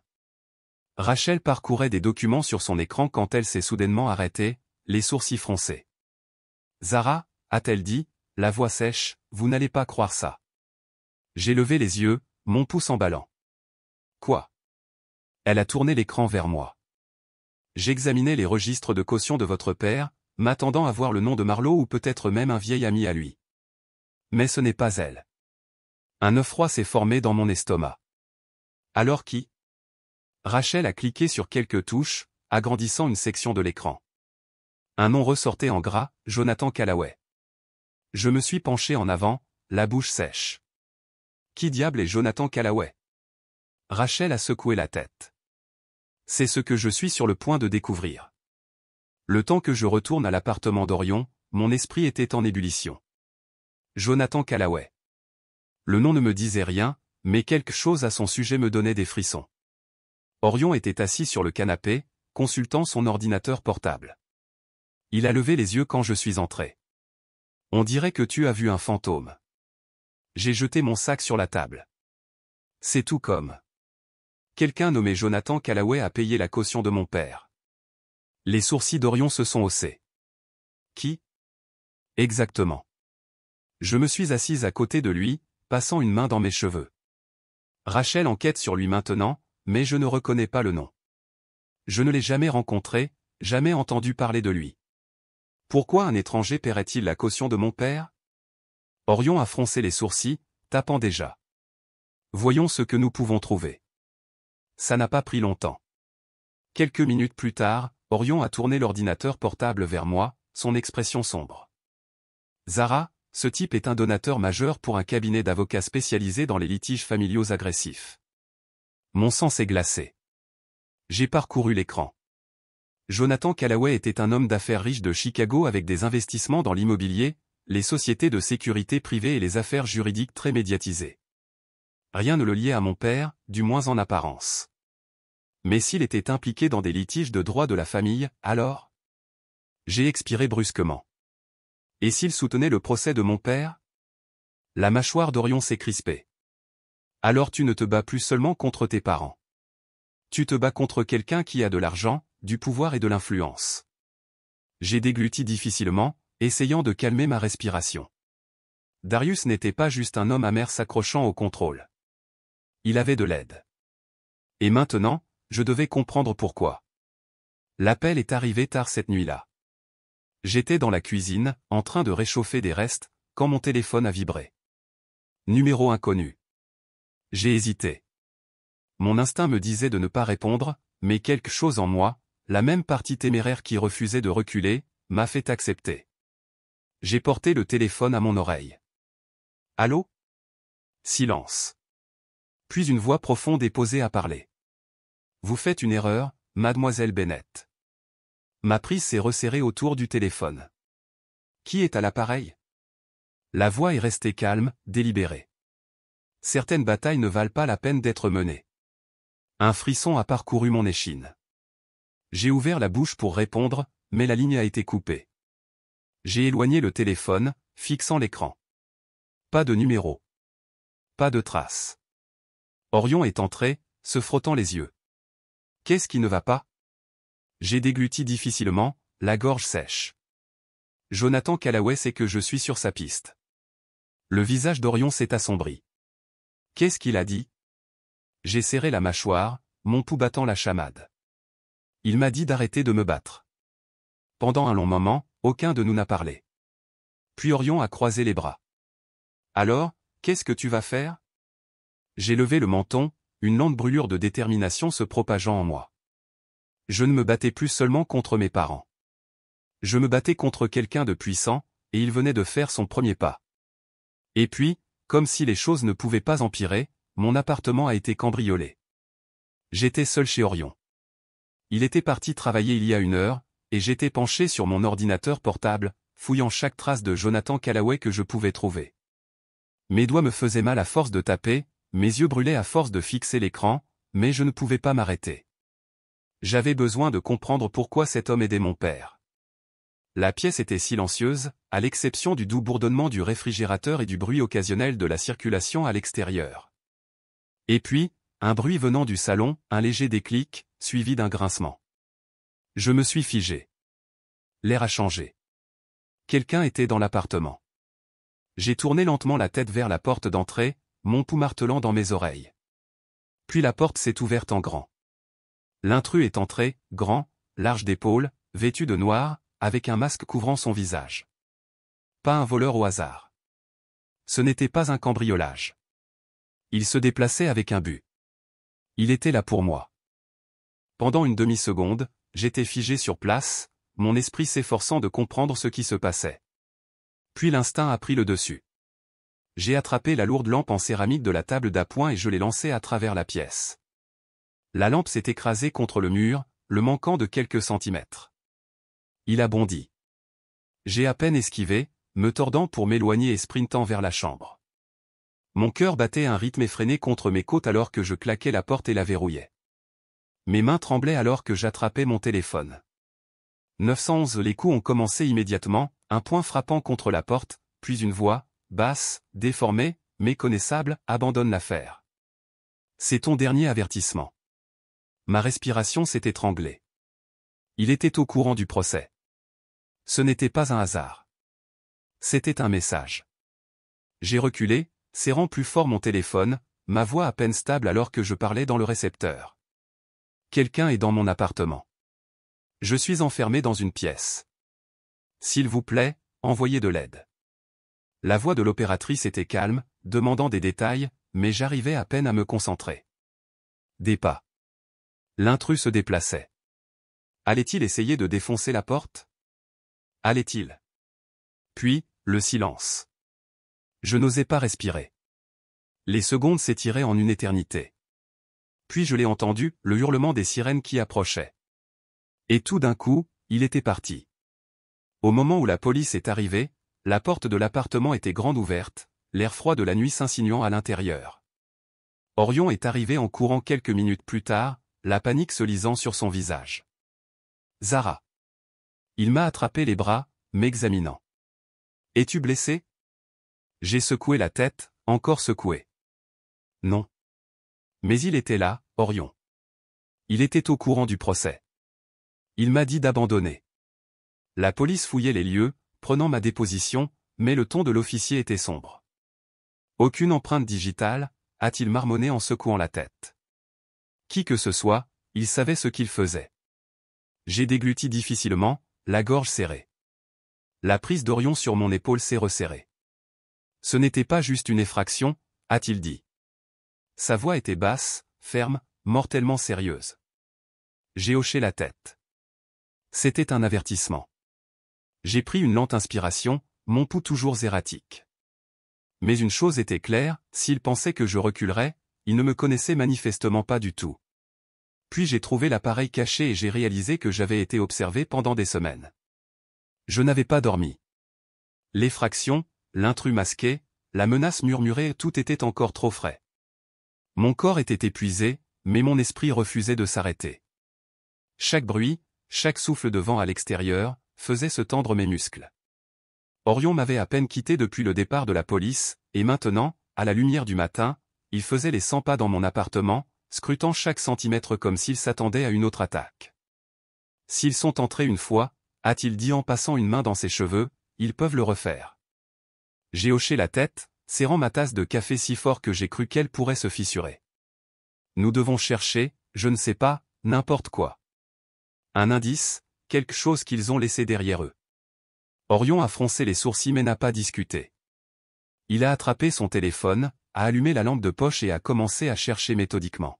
Rachel parcourait des documents sur son écran quand elle s'est soudainement arrêtée, les sourcils froncés. « Zara, a-t-elle dit, la voix sèche, vous n'allez pas croire ça. » J'ai levé les yeux, mon pouce emballant. « Quoi ?» Elle a tourné l'écran vers moi. J'examinais les registres de caution de votre père, m'attendant à voir le nom de Marlo ou peut-être même un vieil ami à lui. Mais ce n'est pas elle. Un œuf froid s'est formé dans mon estomac. Alors qui? Rachel a cliqué sur quelques touches, agrandissant une section de l'écran. Un nom ressortait en gras, Jonathan Callaway. Je me suis penché en avant, la bouche sèche. Qui diable est Jonathan Callaway? Rachel a secoué la tête. C'est ce que je suis sur le point de découvrir. Le temps que je retourne à l'appartement d'Orion, mon esprit était en ébullition. Jonathan Callaway. Le nom ne me disait rien, mais quelque chose à son sujet me donnait des frissons. Orion était assis sur le canapé, consultant son ordinateur portable. Il a levé les yeux quand je suis entré. On dirait que tu as vu un fantôme. J'ai jeté mon sac sur la table. C'est tout comme. Quelqu'un nommé Jonathan Callaway a payé la caution de mon père. Les sourcils d'Orion se sont haussés. Qui? Exactement. Je me suis assise à côté de lui, passant une main dans mes cheveux. Rachel enquête sur lui maintenant, mais je ne reconnais pas le nom. Je ne l'ai jamais rencontré, jamais entendu parler de lui. Pourquoi un étranger paierait-il la caution de mon père? Orion a froncé les sourcils, tapant déjà. Voyons ce que nous pouvons trouver. Ça n'a pas pris longtemps. Quelques minutes plus tard, Orion a tourné l'ordinateur portable vers moi, son expression sombre. Zara, ce type est un donateur majeur pour un cabinet d'avocats spécialisé dans les litiges familiaux agressifs. Mon sang s'est glacé. J'ai parcouru l'écran. Jonathan Callaway était un homme d'affaires riche de Chicago avec des investissements dans l'immobilier, les sociétés de sécurité privée et les affaires juridiques très médiatisées. Rien ne le liait à mon père, du moins en apparence. Mais s'il était impliqué dans des litiges de droit de la famille, alors? J'ai expiré brusquement. Et s'il soutenait le procès de mon père? La mâchoire d'Orion s'est crispée. Alors tu ne te bats plus seulement contre tes parents. Tu te bats contre quelqu'un qui a de l'argent, du pouvoir et de l'influence. J'ai dégluti difficilement, essayant de calmer ma respiration. Darius n'était pas juste un homme amer s'accrochant au contrôle. Il avait de l'aide. Et maintenant, je devais comprendre pourquoi. L'appel est arrivé tard cette nuit-là. J'étais dans la cuisine, en train de réchauffer des restes, quand mon téléphone a vibré. Numéro inconnu. J'ai hésité. Mon instinct me disait de ne pas répondre, mais quelque chose en moi, la même partie téméraire qui refusait de reculer, m'a fait accepter. J'ai porté le téléphone à mon oreille. Allô? Silence. Puis une voix profonde et posée a parlé. Vous faites une erreur, mademoiselle Bennett. Ma prise s'est resserrée autour du téléphone. Qui est à l'appareil? La voix est restée calme, délibérée. Certaines batailles ne valent pas la peine d'être menées. Un frisson a parcouru mon échine. J'ai ouvert la bouche pour répondre, mais la ligne a été coupée. J'ai éloigné le téléphone, fixant l'écran. Pas de numéro. Pas de trace. Orion est entré, se frottant les yeux. Qu'est-ce qui ne va pas? J'ai dégluti difficilement, la gorge sèche. Jonathan Callaway sait que je suis sur sa piste. Le visage d'Orion s'est assombri. Qu'est-ce qu'il a dit? J'ai serré la mâchoire, mon pouls battant la chamade. Il m'a dit d'arrêter de me battre. Pendant un long moment, aucun de nous n'a parlé. Puis Orion a croisé les bras. Alors, qu'est-ce que tu vas faire? J'ai levé le menton, une lente brûlure de détermination se propageant en moi. Je ne me battais plus seulement contre mes parents. Je me battais contre quelqu'un de puissant, et il venait de faire son premier pas. Et puis, comme si les choses ne pouvaient pas empirer, mon appartement a été cambriolé. J'étais seul chez Orion. Il était parti travailler il y a 1 heure, et j'étais penché sur mon ordinateur portable, fouillant chaque trace de Jonathan Callaway que je pouvais trouver. Mes doigts me faisaient mal à force de taper, mes yeux brûlaient à force de fixer l'écran, mais je ne pouvais pas m'arrêter. J'avais besoin de comprendre pourquoi cet homme aidait mon père. La pièce était silencieuse, à l'exception du doux bourdonnement du réfrigérateur et du bruit occasionnel de la circulation à l'extérieur. Et puis, un bruit venant du salon, un léger déclic, suivi d'un grincement. Je me suis figé. L'air a changé. Quelqu'un était dans l'appartement. J'ai tourné lentement la tête vers la porte d'entrée, mon pouls martelant dans mes oreilles. Puis la porte s'est ouverte en grand. L'intrus est entré, grand, large d'épaules, vêtu de noir, avec un masque couvrant son visage. Pas un voleur au hasard. Ce n'était pas un cambriolage. Il se déplaçait avec un but. Il était là pour moi. Pendant une demi-seconde, j'étais figé sur place, mon esprit s'efforçant de comprendre ce qui se passait. Puis l'instinct a pris le dessus. J'ai attrapé la lourde lampe en céramique de la table d'appoint et je l'ai lancée à travers la pièce. La lampe s'est écrasée contre le mur, le manquant de quelques centimètres. Il a bondi. J'ai à peine esquivé, me tordant pour m'éloigner et sprintant vers la chambre. Mon cœur battait un rythme effréné contre mes côtes alors que je claquais la porte et la verrouillais. Mes mains tremblaient alors que j'attrapais mon téléphone. 911. Les coups ont commencé immédiatement, un poing frappant contre la porte, puis une voix, basse, déformée, méconnaissable, abandonne l'affaire. C'est ton dernier avertissement. Ma respiration s'est étranglée. Il était au courant du procès. Ce n'était pas un hasard. C'était un message. J'ai reculé, serrant plus fort mon téléphone, ma voix à peine stable alors que je parlais dans le récepteur. Quelqu'un est dans mon appartement. Je suis enfermé dans une pièce. S'il vous plaît, envoyez de l'aide. La voix de l'opératrice était calme, demandant des détails, mais j'arrivais à peine à me concentrer. Des pas. L'intrus se déplaçait. Allait-il essayer de défoncer la porte? Allait-il? Puis, le silence. Je n'osais pas respirer. Les secondes s'étiraient en une éternité. Puis je l'ai entendu, le hurlement des sirènes qui approchaient. Et tout d'un coup, il était parti. Au moment où la police est arrivée, la porte de l'appartement était grande ouverte, l'air froid de la nuit s'insinuant à l'intérieur. Orion est arrivé en courant quelques minutes plus tard, la panique se lisant sur son visage. Zara. Il m'a attrapé les bras, m'examinant. Es-tu blessé? J'ai secoué la tête, encore secoué. Non. Mais il était là, Orion. Il était au courant du procès. Il m'a dit d'abandonner. La police fouillait les lieux, prenant ma déposition, mais le ton de l'officier était sombre. Aucune empreinte digitale, a-t-il marmonné en secouant la tête. Qui que ce soit, il savait ce qu'il faisait. J'ai dégluti difficilement, la gorge serrée. La prise d'Orion sur mon épaule s'est resserrée. Ce n'était pas juste une effraction, a-t-il dit. Sa voix était basse, ferme, mortellement sérieuse. J'ai hoché la tête. C'était un avertissement. J'ai pris une lente inspiration, mon pouls toujours erratique. Mais une chose était claire, s'il pensait que je reculerais, il ne me connaissait manifestement pas du tout. Puis j'ai trouvé l'appareil caché et j'ai réalisé que j'avais été observé pendant des semaines. Je n'avais pas dormi. L'effraction, l'intrus masqué, la menace murmurée, tout était encore trop frais. Mon corps était épuisé, mais mon esprit refusait de s'arrêter. Chaque bruit, chaque souffle de vent à l'extérieur, faisait se tendre mes muscles. Orion m'avait à peine quitté depuis le départ de la police, et maintenant, à la lumière du matin, il faisait les 100 pas dans mon appartement, scrutant chaque centimètre comme s'il s'attendait à une autre attaque. S'ils sont entrés une fois, a-t-il dit en passant une main dans ses cheveux, ils peuvent le refaire. J'ai hoché la tête, serrant ma tasse de café si fort que j'ai cru qu'elle pourrait se fissurer. Nous devons chercher, je ne sais pas, n'importe quoi. Un indice, quelque chose qu'ils ont laissé derrière eux. Orion a froncé les sourcils mais n'a pas discuté. Il a attrapé son téléphone, a allumé la lampe de poche et a commencé à chercher méthodiquement.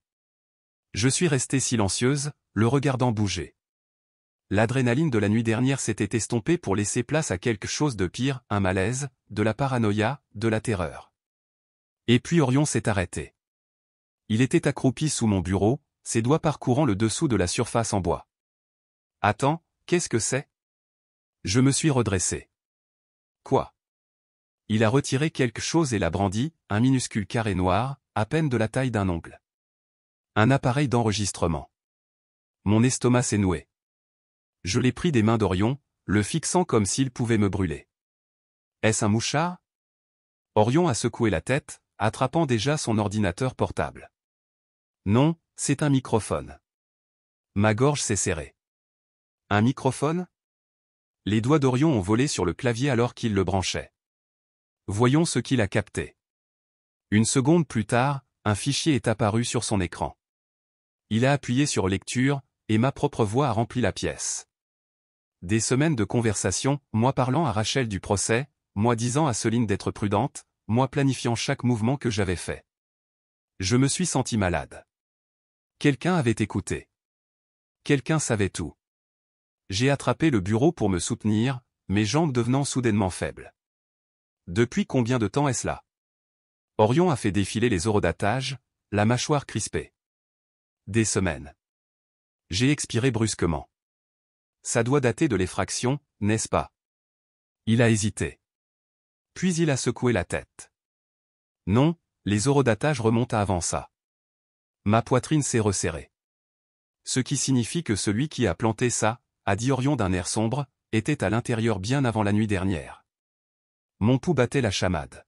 Je suis restée silencieuse, le regardant bouger. L'adrénaline de la nuit dernière s'était estompée pour laisser place à quelque chose de pire, un malaise, de la paranoïa, de la terreur. Et puis Orion s'est arrêté. Il était accroupi sous mon bureau, ses doigts parcourant le dessous de la surface en bois. Attends, qu'est-ce que c'est? Je me suis redressé. Quoi? Il a retiré quelque chose et l'a brandi, un minuscule carré noir, à peine de la taille d'un ongle. Un appareil d'enregistrement. Mon estomac s'est noué. Je l'ai pris des mains d'Orion, le fixant comme s'il pouvait me brûler. Est-ce un mouchard? Orion a secoué la tête, attrapant déjà son ordinateur portable. Non, c'est un microphone. Ma gorge s'est serrée. Un microphone? Les doigts d'Orion ont volé sur le clavier alors qu'il le branchait. Voyons ce qu'il a capté. Une seconde plus tard, un fichier est apparu sur son écran. Il a appuyé sur lecture, et ma propre voix a rempli la pièce. Des semaines de conversation, moi parlant à Rachel du procès, moi disant à Céline d'être prudente, moi planifiant chaque mouvement que j'avais fait. Je me suis senti malade. Quelqu'un avait écouté. Quelqu'un savait tout. J'ai attrapé le bureau pour me soutenir, mes jambes devenant soudainement faibles. Depuis combien de temps est-ce là? Orion a fait défiler les orodatages, la mâchoire crispée. Des semaines. J'ai expiré brusquement. Ça doit dater de l'effraction, n'est-ce pas? Il a hésité. Puis il a secoué la tête. Non, les orodatages remontent à avant ça. Ma poitrine s'est resserrée. Ce qui signifie que celui qui a planté ça, a dit Orion d'un air sombre, était à l'intérieur bien avant la nuit dernière. Mon pouls battait la chamade.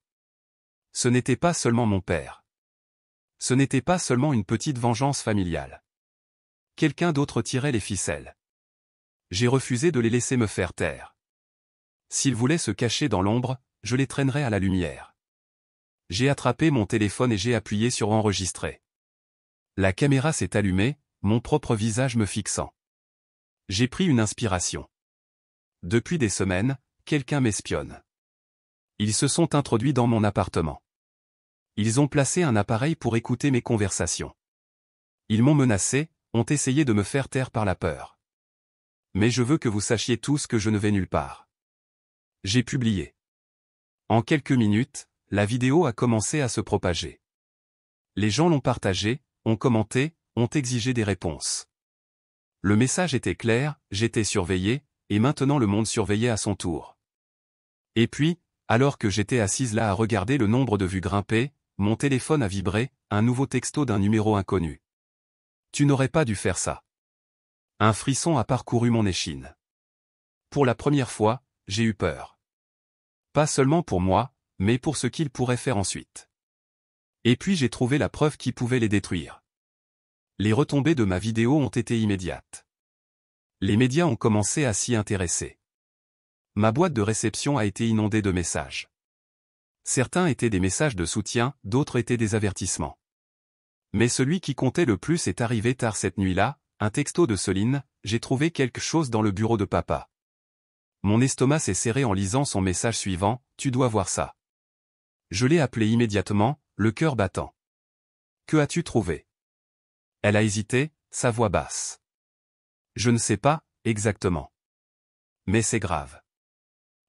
Ce n'était pas seulement mon père. Ce n'était pas seulement une petite vengeance familiale. Quelqu'un d'autre tirait les ficelles. J'ai refusé de les laisser me faire taire. S'ils voulaient se cacher dans l'ombre, je les traînerais à la lumière. J'ai attrapé mon téléphone et j'ai appuyé sur enregistrer. La caméra s'est allumée, mon propre visage me fixant. J'ai pris une inspiration. Depuis des semaines, quelqu'un m'espionne. Ils se sont introduits dans mon appartement. Ils ont placé un appareil pour écouter mes conversations. Ils m'ont menacé, ont essayé de me faire taire par la peur. Mais je veux que vous sachiez tous que je ne vais nulle part. J'ai publié. En quelques minutes, la vidéo a commencé à se propager. Les gens l'ont partagée, ont commenté, ont exigé des réponses. Le message était clair, j'étais surveillé, et maintenant le monde surveillait à son tour. Et puis, alors que j'étais assise là à regarder le nombre de vues grimper, mon téléphone a vibré, un nouveau texto d'un numéro inconnu. Tu n'aurais pas dû faire ça. Un frisson a parcouru mon échine. Pour la première fois, j'ai eu peur. Pas seulement pour moi, mais pour ce qu'il pourrait faire ensuite. Et puis j'ai trouvé la preuve qui pouvait les détruire. Les retombées de ma vidéo ont été immédiates. Les médias ont commencé à s'y intéresser. Ma boîte de réception a été inondée de messages. Certains étaient des messages de soutien, d'autres étaient des avertissements. Mais celui qui comptait le plus est arrivé tard cette nuit-là, un texto de Céline, j'ai trouvé quelque chose dans le bureau de papa. Mon estomac s'est serré en lisant son message suivant, tu dois voir ça. Je l'ai appelé immédiatement, le cœur battant. Que as-tu trouvé? Elle a hésité, sa voix basse. Je ne sais pas, exactement. Mais c'est grave.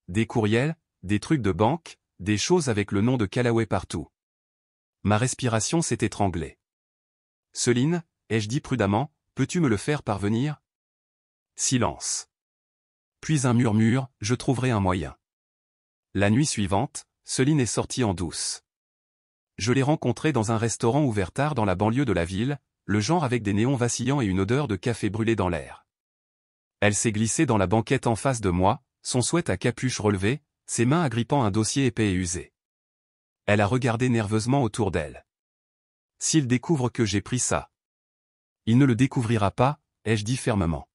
Des courriels, des trucs de banque, des choses avec le nom de Callaway partout. Ma respiration s'est étranglée. Céline, ai-je dit prudemment, peux-tu me le faire parvenir? Silence. Puis un murmure, je trouverai un moyen. La nuit suivante, Céline est sortie en douce. Je l'ai rencontrée dans un restaurant ouvert tard dans la banlieue de la ville, le genre avec des néons vacillants et une odeur de café brûlé dans l'air. Elle s'est glissée dans la banquette en face de moi, son sweat à capuche relevée, ses mains agrippant un dossier épais et usé. Elle a regardé nerveusement autour d'elle. S'il découvre que j'ai pris ça. Il ne le découvrira pas, ai-je dit fermement.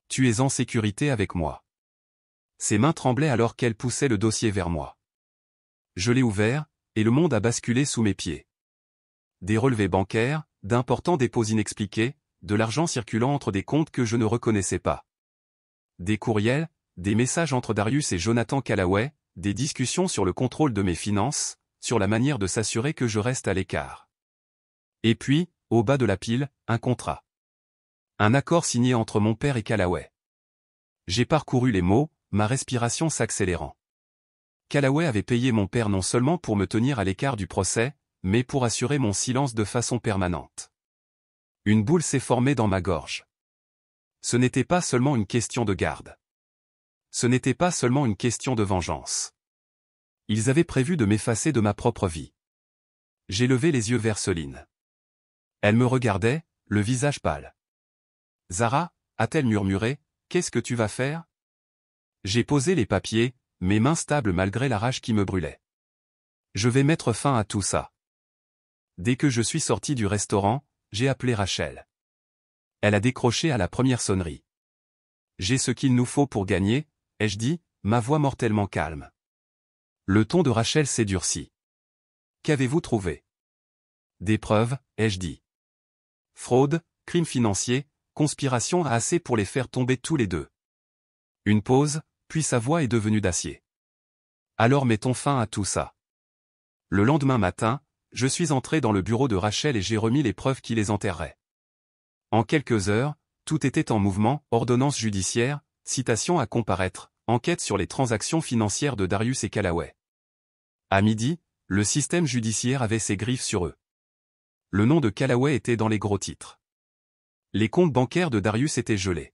Tu es en sécurité avec moi. Ses mains tremblaient alors qu'elle poussait le dossier vers moi. Je l'ai ouvert, et le monde a basculé sous mes pieds. Des relevés bancaires, d'importants dépôts inexpliqués, de l'argent circulant entre des comptes que je ne reconnaissais pas. Des courriels, des messages entre Darius et Jonathan Callaway, des discussions sur le contrôle de mes finances, sur la manière de s'assurer que je reste à l'écart. Et puis, au bas de la pile, un contrat. Un accord signé entre mon père et Callaway. J'ai parcouru les mots, ma respiration s'accélérant. Callaway avait payé mon père non seulement pour me tenir à l'écart du procès, mais pour assurer mon silence de façon permanente. Une boule s'est formée dans ma gorge. Ce n'était pas seulement une question de garde. Ce n'était pas seulement une question de vengeance. Ils avaient prévu de m'effacer de ma propre vie. J'ai levé les yeux vers Céline. Elle me regardait, le visage pâle. Zara, a-t-elle murmuré, qu'est-ce que tu vas faire? J'ai posé les papiers, mes mains stables malgré la rage qui me brûlait. Je vais mettre fin à tout ça. Dès que je suis sorti du restaurant, j'ai appelé Rachel. Elle a décroché à la première sonnerie. J'ai ce qu'il nous faut pour gagner, ai-je dit, ma voix mortellement calme. Le ton de Rachel s'est durci. Qu'avez-vous trouvé? Des preuves, ai-je dit. Fraude, crime financier, conspiration a assez pour les faire tomber tous les deux. Une pause, puis sa voix est devenue d'acier. Alors mettons fin à tout ça. Le lendemain matin, je suis entré dans le bureau de Rachel et j'ai remis les preuves qui les enterraient. En quelques heures, tout était en mouvement, ordonnance judiciaire, citation à comparaître, enquête sur les transactions financières de Darius et Callaway. À midi, le système judiciaire avait ses griffes sur eux. Le nom de Callaway était dans les gros titres. Les comptes bancaires de Darius étaient gelés.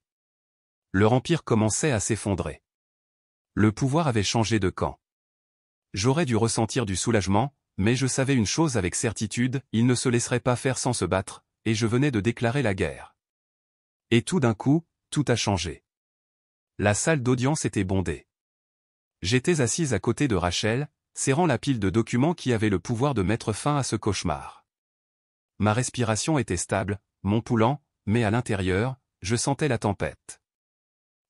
Leur empire commençait à s'effondrer. Le pouvoir avait changé de camp. J'aurais dû ressentir du soulagement, mais je savais une chose avec certitude, ils ne se laisseraient pas faire sans se battre, et je venais de déclarer la guerre. Et tout d'un coup, tout a changé. La salle d'audience était bondée. J'étais assise à côté de Rachel, serrant la pile de documents qui avaient le pouvoir de mettre fin à ce cauchemar. Ma respiration était stable, mon pouls lent, mais à l'intérieur, je sentais la tempête.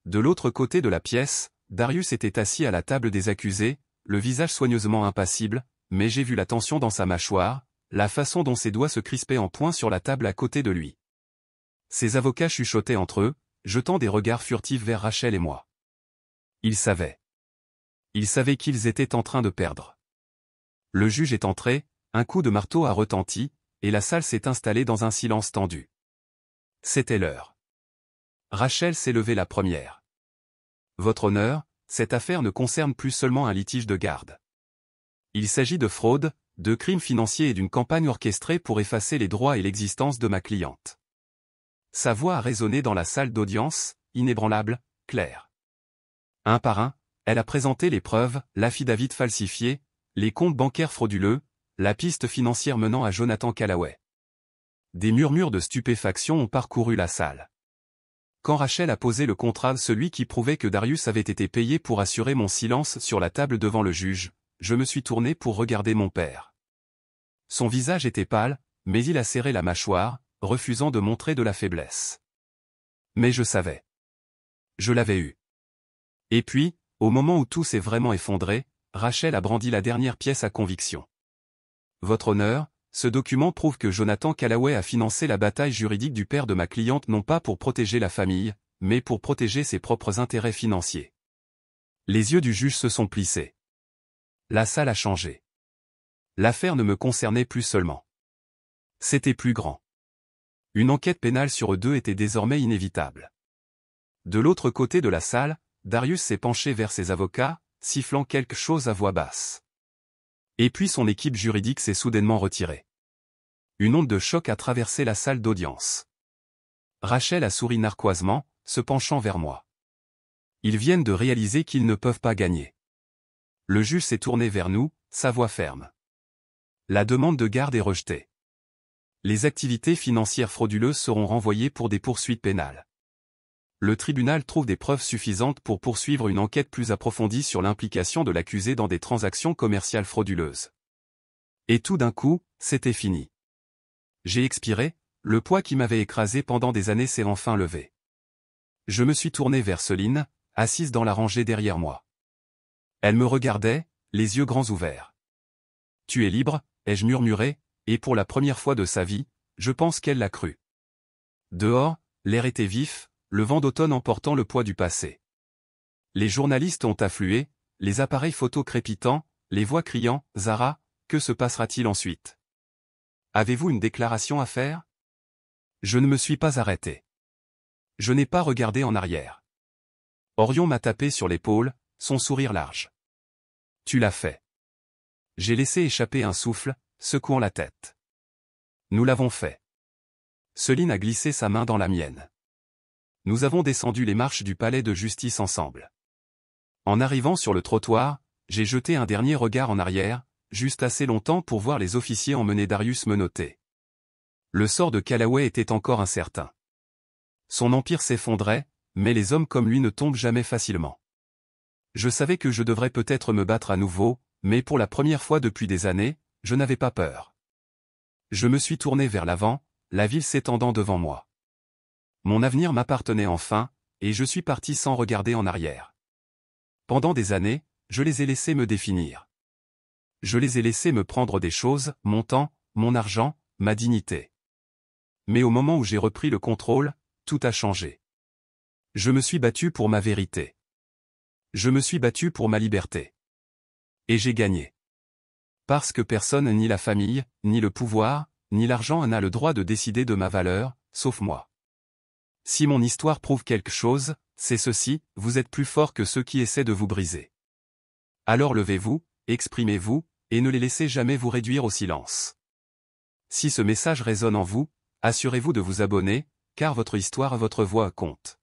De l'autre côté de la pièce, Darius était assis à la table des accusés, le visage soigneusement impassible, mais j'ai vu la tension dans sa mâchoire, la façon dont ses doigts se crispaient en poing sur la table à côté de lui. Ses avocats chuchotaient entre eux, jetant des regards furtifs vers Rachel et moi. Ils savaient. Ils savaient qu'ils étaient en train de perdre. Le juge est entré, un coup de marteau a retenti, et la salle s'est installée dans un silence tendu. C'était l'heure. Rachel s'est levée la première. Votre honneur, cette affaire ne concerne plus seulement un litige de garde. Il s'agit de fraude, de crimes financiers et d'une campagne orchestrée pour effacer les droits et l'existence de ma cliente. Sa voix a résonné dans la salle d'audience, inébranlable, claire. Un par un, elle a présenté les preuves, l'affidavit falsifié, les comptes bancaires frauduleux, la piste financière menant à Jonathan Callaway. Des murmures de stupéfaction ont parcouru la salle. Quand Rachel a posé le contrat, celui qui prouvait que Darius avait été payé pour assurer mon silence sur la table devant le juge, je me suis tourné pour regarder mon père. Son visage était pâle, mais il a serré la mâchoire, refusant de montrer de la faiblesse. Mais je savais. Je l'avais eu. Et puis, au moment où tout s'est vraiment effondré, Rachel a brandi la dernière pièce à conviction. Votre honneur, ce document prouve que Jonathan Callaway a financé la bataille juridique du père de ma cliente non pas pour protéger la famille, mais pour protéger ses propres intérêts financiers. Les yeux du juge se sont plissés. La salle a changé. L'affaire ne me concernait plus seulement. C'était plus grand. Une enquête pénale sur eux deux était désormais inévitable. De l'autre côté de la salle, Darius s'est penché vers ses avocats, sifflant quelque chose à voix basse. Et puis son équipe juridique s'est soudainement retirée. Une onde de choc a traversé la salle d'audience. Rachel a souri narquoisement, se penchant vers moi. Ils viennent de réaliser qu'ils ne peuvent pas gagner. Le juge s'est tourné vers nous, sa voix ferme. La demande de garde est rejetée. Les activités financières frauduleuses seront renvoyées pour des poursuites pénales. Le tribunal trouve des preuves suffisantes pour poursuivre une enquête plus approfondie sur l'implication de l'accusé dans des transactions commerciales frauduleuses. Et tout d'un coup, c'était fini. J'ai expiré, le poids qui m'avait écrasé pendant des années s'est enfin levé. Je me suis tourné vers Céline, assise dans la rangée derrière moi. Elle me regardait, les yeux grands ouverts. « Tu es libre », ai-je murmuré, et pour la première fois de sa vie, je pense qu'elle l'a cru. Dehors, l'air était vif, le vent d'automne emportant le poids du passé. Les journalistes ont afflué, les appareils photo crépitants, les voix criant « Zara, que se passera-t-il ensuite ? Avez-vous une déclaration à faire ?» Je ne me suis pas arrêté. Je n'ai pas regardé en arrière. Orion m'a tapé sur l'épaule, son sourire large. « Tu l'as fait. » J'ai laissé échapper un souffle, secouant la tête. « Nous l'avons fait. » Céline a glissé sa main dans la mienne. Nous avons descendu les marches du palais de justice ensemble. En arrivant sur le trottoir, j'ai jeté un dernier regard en arrière, juste assez longtemps pour voir les officiers emmener Darius menotté. Le sort de Callaway était encore incertain. Son empire s'effondrait, mais les hommes comme lui ne tombent jamais facilement. Je savais que je devrais peut-être me battre à nouveau, mais pour la première fois depuis des années, je n'avais pas peur. Je me suis tourné vers l'avant, la ville s'étendant devant moi. Mon avenir m'appartenait enfin, et je suis parti sans regarder en arrière. Pendant des années, je les ai laissés me définir. Je les ai laissés me prendre des choses, mon temps, mon argent, ma dignité. Mais au moment où j'ai repris le contrôle, tout a changé. Je me suis battu pour ma vérité. Je me suis battu pour ma liberté. Et j'ai gagné. Parce que personne, ni la famille, ni le pouvoir, ni l'argent n'a le droit de décider de ma valeur, sauf moi. Si mon histoire prouve quelque chose, c'est ceci, vous êtes plus fort que ceux qui essaient de vous briser. Alors levez-vous, exprimez-vous, et ne les laissez jamais vous réduire au silence. Si ce message résonne en vous, assurez-vous de vous abonner, car votre histoire et votre voix comptent.